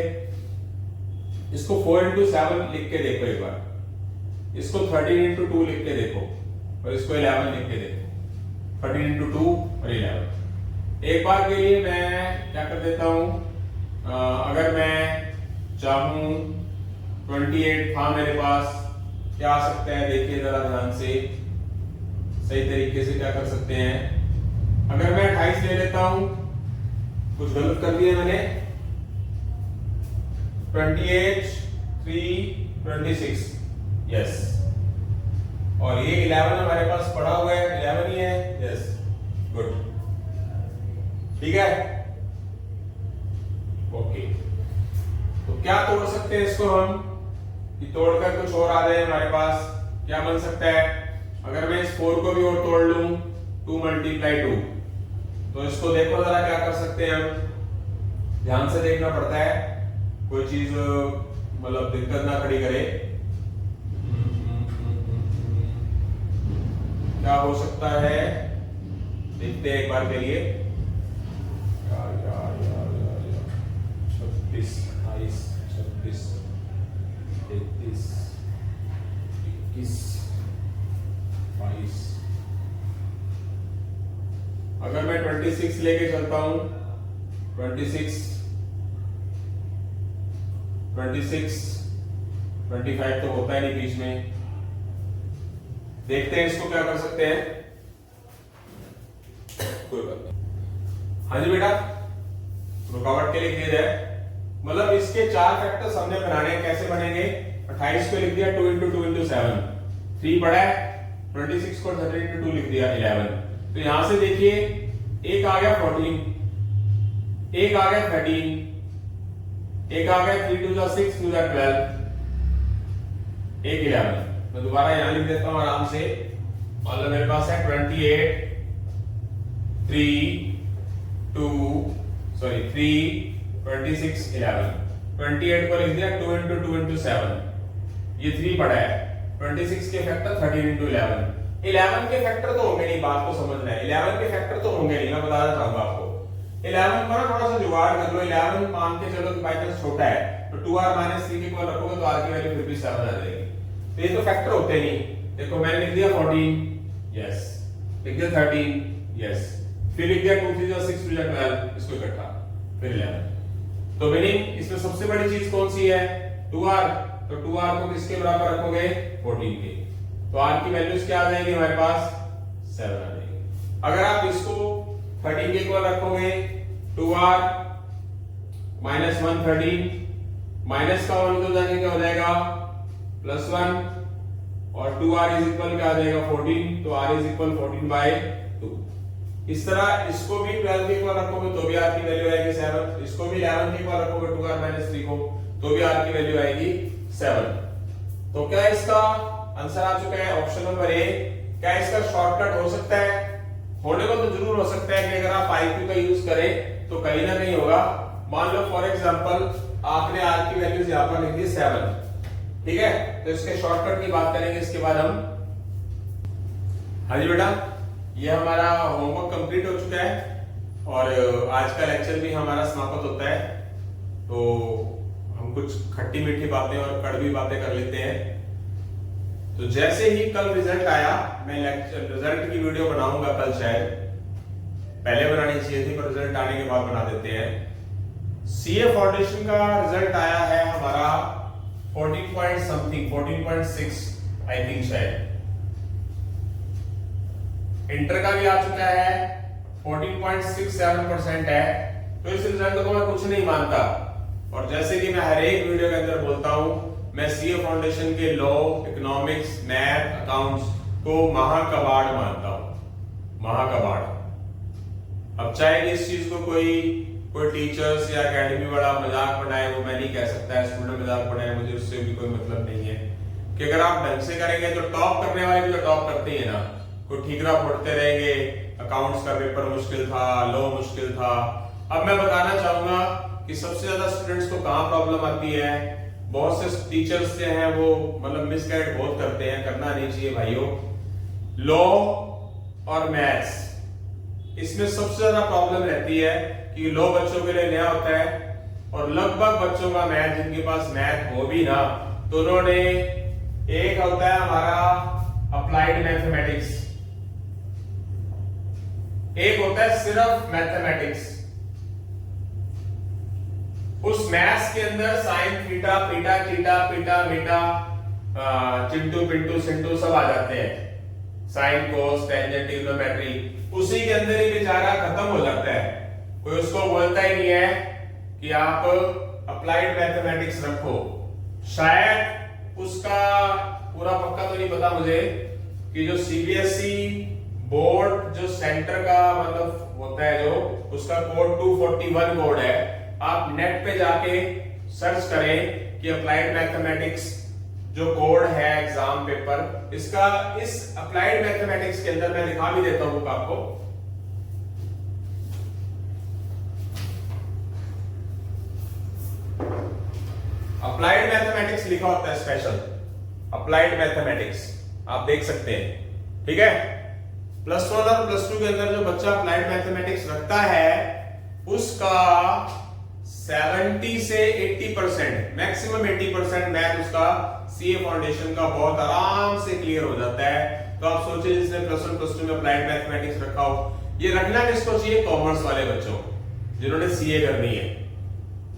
इसको 4 into 7 लिख के देखो एक बार, इसको 13 into 2 लिख के देखो और इसको 11 लिख के देखो 13 into 2 और 11। एक बार के लिए मैं क्या कर देता हूं अगर मैं चाहूं 28 था मेरे पास क्या आ सकता है देखिए जरा ध्यान से सही तरीके से क्या कर सकते हैं। अगर मैं 28 ले लेता हूं कुछ गलत कर दिया मैंने 28 3 26 यस और ये 11 हमारे पास पड़ा हुआ है 11 ही है यस गुड ठीक है ओके। तो क्या तोड़ सकते हैं इसको हम कि तोड़कर कुछ और आ जाए हमारे पास क्या बन सकता है। अगर मैं इस 4 को भी और तोड़ लूं 2 × 2 तो इसको देखो जरा क्या कर सकते हैं हम ध्यान से देखना पड़ता है कोई चीज मतलब दिक्कत ना खड़ी करे। क्या हो सकता है देखते हैं एक बार के लिए 26 28 26 33 21 22 अगर मैं 26 लेके चलता हूं 26 25 तो होता है नहीं बीच में। देखते हैं इसको क्या कर सकते हैं कोई बात नहीं। हाँ जी बेटा रुकावट के लिए लिख दिया जाए मतलब इसके 4 फैक्टर्स हमने बनाने हैं कैसे बनेंगे 28 को लिख दिया 2 × 2 × 7 3 पड़ा है 26 को 13 × 2 लिख दिया 11। तो यहां से देखिए एक आ गया 14 एक आ गया 13 एक आ गया 3 2 6 2 12 एक 11। मैं दोबारा यहां लिख देता हूं आराम से मतलब मेरे पास है 28 3 26 11 28 को लिख दिया 2 × 2 × 7 ये 3 पड़ा है 26 के फैक्टर 13 × 11 11 के फैक्टर तो होंगे नहीं बात को समझना है 11 के फैक्टर तो होंगे नहीं मैं बताना चाहूंगा आपको 11 पर थोड़ा सा जुगाड़ कर लो 11 मान के चलो कि बाय चांस छोटा है तो 2r - 3 के इक्वल रखोगे तो r की वैल्यू फिर भी 7 आ जाएगी। तो ये तो फैक्टर होते नहीं देखो मैंने लिख दिया 14 यस लिख दिया 13 यस फिर लिख दिया 2 3 6 2 12 इसको इकट्ठा फिर 11। तो मीनिंग इसमें सबसे बड़ी चीज कौन सी है 2r तो 2r को किसके बराबर रखोगे 14 के तो r की वैल्यूज क्या आ जाएगी हमारे पास 7 आ जाएगी। अगर आप इसको 13 के इक्वल रखोगे 2r - 1 13 माइनस का 1 तो जाने क्या हो जाएगा +1 और 2r इज इक्वल क्या आ जाएगा 14 तो r इज इक्वल 14/2। इस तरह इसको भी 12 के इक्वल रखोगे तो भी r की वैल्यू आएगी 7 इसको भी 11 के इक्वल रखोगे 2r - 3 को तो भी r की वैल्यू आएगी 7। तो क्या इसका आंसर आ चुका है ऑप्शन नंबर ए। क्या इसका शॉर्टकट हो सकता है होने को तो जरूर हो सकता है कि अगर आप IQ का यूज करें तो कहीं ना कहीं होगा। मान लो फॉर एग्जांपल आपने r की वैल्यूज यहां पर लिख दी 7 ठीक है तो इसके शॉर्टकट की बात करेंगे इसके बाद हम। हाँ जी बेटा ये हमारा होमवर्क कंप्लीट हो चुका है और आज का लेक्चर भी हमारा समाप्त होता है। तो हम कुछ खट्टी मीठी बातें और कड़वी बातें कर लेते हैं। तो जैसे ही कल रिजल्ट आया मैं रिजल्ट की वीडियो बनाऊंगा कल शायद पहले बनानी चाहिए थी पर रिजल्ट आने के बाद बना देते हैं। सीए फाउंडेशन का रिजल्ट आया है हमारा 14 पॉइंट समथिंग, 14.6 आई थिंक शायद। इंटर का भी आ चुका है 14.67% है। तो इस रिजल्ट को मैं कुछ नहीं मानता, और जैसे कि मैं हर एक वीडियो के अंदर बोलता हूं, मैं सीए फाउंडेशन के लॉ, इकोनॉमिक्स, मैथ, अकाउंट्स को महाकबाड़ मानता हूं, महाकबाड़। अब चाहे इस चीज को कोई टीचर्स या एकेडमी वाला मजाक बनाए, वो मैं नहीं कह सकता है, स्टूडेंट मजाक बनाए, मुझे उससे भी कोई मतलब नहीं है। कि अगर आप ढंग से करेंगे तो टॉप करने वाले भी तो टॉप करते ही है ना। कोई ठीकरा फोड़ते रहेंगे, अकाउंट्स का पेपर मुश्किल था, लॉ मुश्किल था। अब मैं बताना चाहूंगा कि सबसे ज्यादा स्टूडेंट्स को कहां प्रॉब्लम आती है। बहुत से टीचर्स जो हैं वो मतलब मिसगाइड बहुत करते हैं, करना नहीं चाहिए भाइयों। लॉ और मैथ्स, इसमें सबसे ज्यादा प्रॉब्लम रहती है कि लॉ बच्चों के लिए नया होता है, और लगभग बच्चों का मैथ, जिनके पास मैथ हो भी ना, तो उन्होंने, एक होता है हमारा अप्लाइड मैथमेटिक्स, एक होता है सिर्फ मैथमेटिक्स। उस मैथ्स के अंदर साइन, थीटा, पीटा, थीटा, पीटा, मीटा, चिंटू, पिंटू, सिंटू सब आ जाते हैं। साइन, कोस, टेंजेंट, ट्रिग्नोमेट्री, उसी के अंदर ही बेचारा खत्म हो जाता है। कोई उसको बोलता ही नहीं है कि आप अप्लाइड मैथमेटिक्स रखो। शायद उसका पूरा पक्का तो नहीं पता मुझे कि जो सीबीएसई बोर्ड, जो सेंटर का मतलब होता है, जो उसका कोड 241 कोड है, आप नेट पे जाके सर्च करें कि अप्लाइड मैथमेटिक्स जो कोड है एग्जाम पेपर, इसका, इस अप्लाइड मैथमेटिक्स के अंदर मैं दिखा भी देता हूं आपको। अप्लाइड मैथमेटिक्स लिखा होता है, स्पेशल अप्लाइड मैथमेटिक्स, आप देख सकते हैं, ठीक है। प्लस 1 और प्लस 2 के अंदर जो बच्चा अप्लाइड मैथमेटिक्स रखता है, उसका 70 से 80%, मैक्सिमम 80% मैथ उसका सीए फाउंडेशन का बहुत आराम से क्लियर हो जाता है। तो आप सोचिए, जिसने प्लस 1 प्लस 2 में अप्लाइड मैथमेटिक्स रखा हो, ये रखना किसको चाहिए? कॉमर्स वाले बच्चों, जिन्होंने सीए करनी है।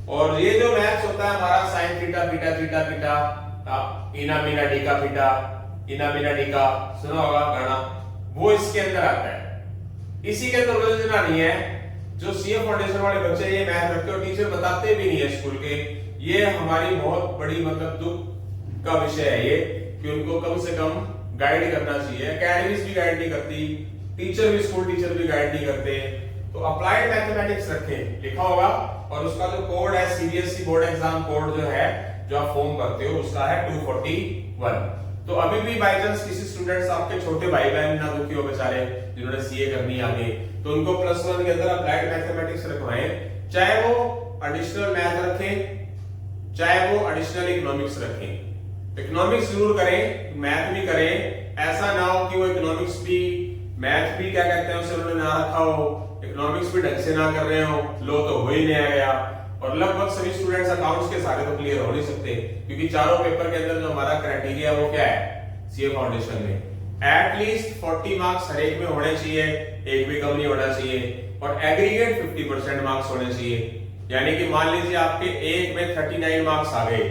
और ये जो मैथ्स होता है हमारा, sine theta, beta, theta, beta, इना मीना डीका बीटा, इना मीना डीका, सुना होगा गाना, वो इसके अंदर आता है। इसी के अंदर उलझना नहीं है। जो सीए फाउंडेशन वाले बच्चे ये मैथ रखते हो, टीचर बताते भी नहीं है स्कूल के, ये हमारी बहुत बड़ी मतलब दुख का विषय है ये, कि उनको कम से कम गाइड करना चाहिए। एकेडमीज भी गाइड नहीं करती, टीचर भी, स्कूल टीचर भी गाइड नहीं करते। तो अप्लाइड मैथमेटिक्स रखें, लिखा होगा, और उसका जो कोड है सीबीएसई बोर्ड एग्जाम कोड जो है, जो आप फॉर्म करते हो, उसका है 241। तो अभी भी बाय चांस किसी स्टूडेंट्स, आपके छोटे भाई बहन ना दुखी हो बेचारे, जिन्होंने सीए करनी आगे, तो उनको प्लस 1 के अंदर अप्लाइड मैथमेटिक्स रखवाएं, चाहे वो एडिशनल मैथ रखें, चाहे वो एडिशनल इकोनॉमिक्स रखें। इकोनॉमिक्स जरूर करें, मैथ भी करें। ऐसा ना हो कि वो इकोनॉमिक्स भी, मैथ भी क्या कहते हैं उसे उन्होंने ना रखा हो, इकोनॉमिक्स भी ढंग से ना कर रहे हो, लो तो हो ही नहीं गया। और लगभग सभी स्टूडेंट्स अकाउंट्स के सारे तो क्लियर हो नहीं सकते, क्योंकि चारों पेपर के अंदर जो हमारा क्राइटेरिया है वो क्या है सीए फाउंडेशन में, एटलीस्ट 40 मार्क्स हर एक में होने चाहिए, एक भी कम नहीं होना चाहिए, और एग्रीगेट 50% मार्क्स होने चाहिए। यानी कि मान लीजिए आपके एक में 39 मार्क्स आ गए,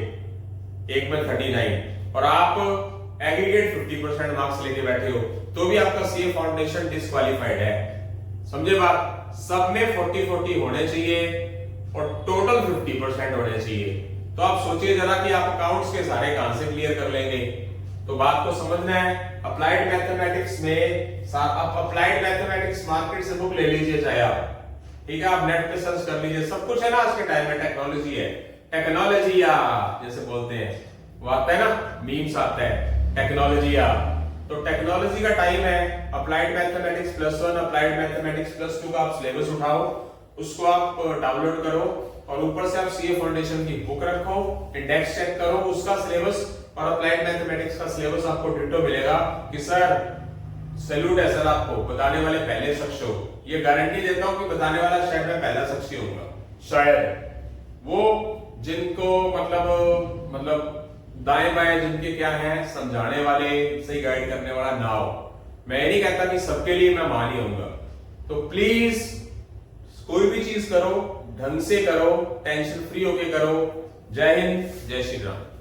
एक में 39, और आप एग्रीगेट 50% मार्क्स लेके बैठे हो, तो भी आपका सीए फाउंडेशन डिस्क्वालीफाइड है। समझे बात? सब में 40-40 होने चाहिए और टोटल 50% होने चाहिए। तो आप सोचिए जरा कि आप अकाउंट्स के सारे कहां से क्लियर कर लेंगे। तो बात को समझना है। अप्लाइड मैथमेटिक्स में, आप अप्लाइड मैथमेटिक्स मार्केट से बुक ले लीजिए, चाहे आप, ठीक है, आप नेट पे सर्च कर लीजिए, सब कुछ है ना आज के टाइम में, टेक्नोलॉजी है, टेक्नोलॉजी या जैसे बोलते हैं, वो आता है ना, मीम्स आता है, टेक्नोलॉजी या। तो टेक्नोलॉजी का टाइम है। Applied mathematics plus 1, applied mathematics plus 2 का आप सिलेबस उठाओ, उसको आप डाउनलोड करो, और ऊपर से आप सीए फाउंडेशन की बुक रखो, इंडेक्स चेक करो उसका सिलेबस, और अप्लाइड मैथमेटिक्स का सिलेबस आपको डिटो मिलेगा कि सर सैल्यूट है सर, आपको बताने वाले पहले शख्स हो। ये गारंटी देता हूं कि बताने वाला शायद मैं पहला शख्स ही होऊंगा, शायद। वो जिनको मतलब दाएं बाएं जिनके क्या है, समझाने वाले, सही गाइड करने वाला ना हो। मैं नहीं कहता कि सबके लिए मैं मान ही होऊंगा, तो प्लीज कोई भी चीज करो ढंग से करो, टेंशन फ्री होके करो। जय हिंद, जय श्री राम।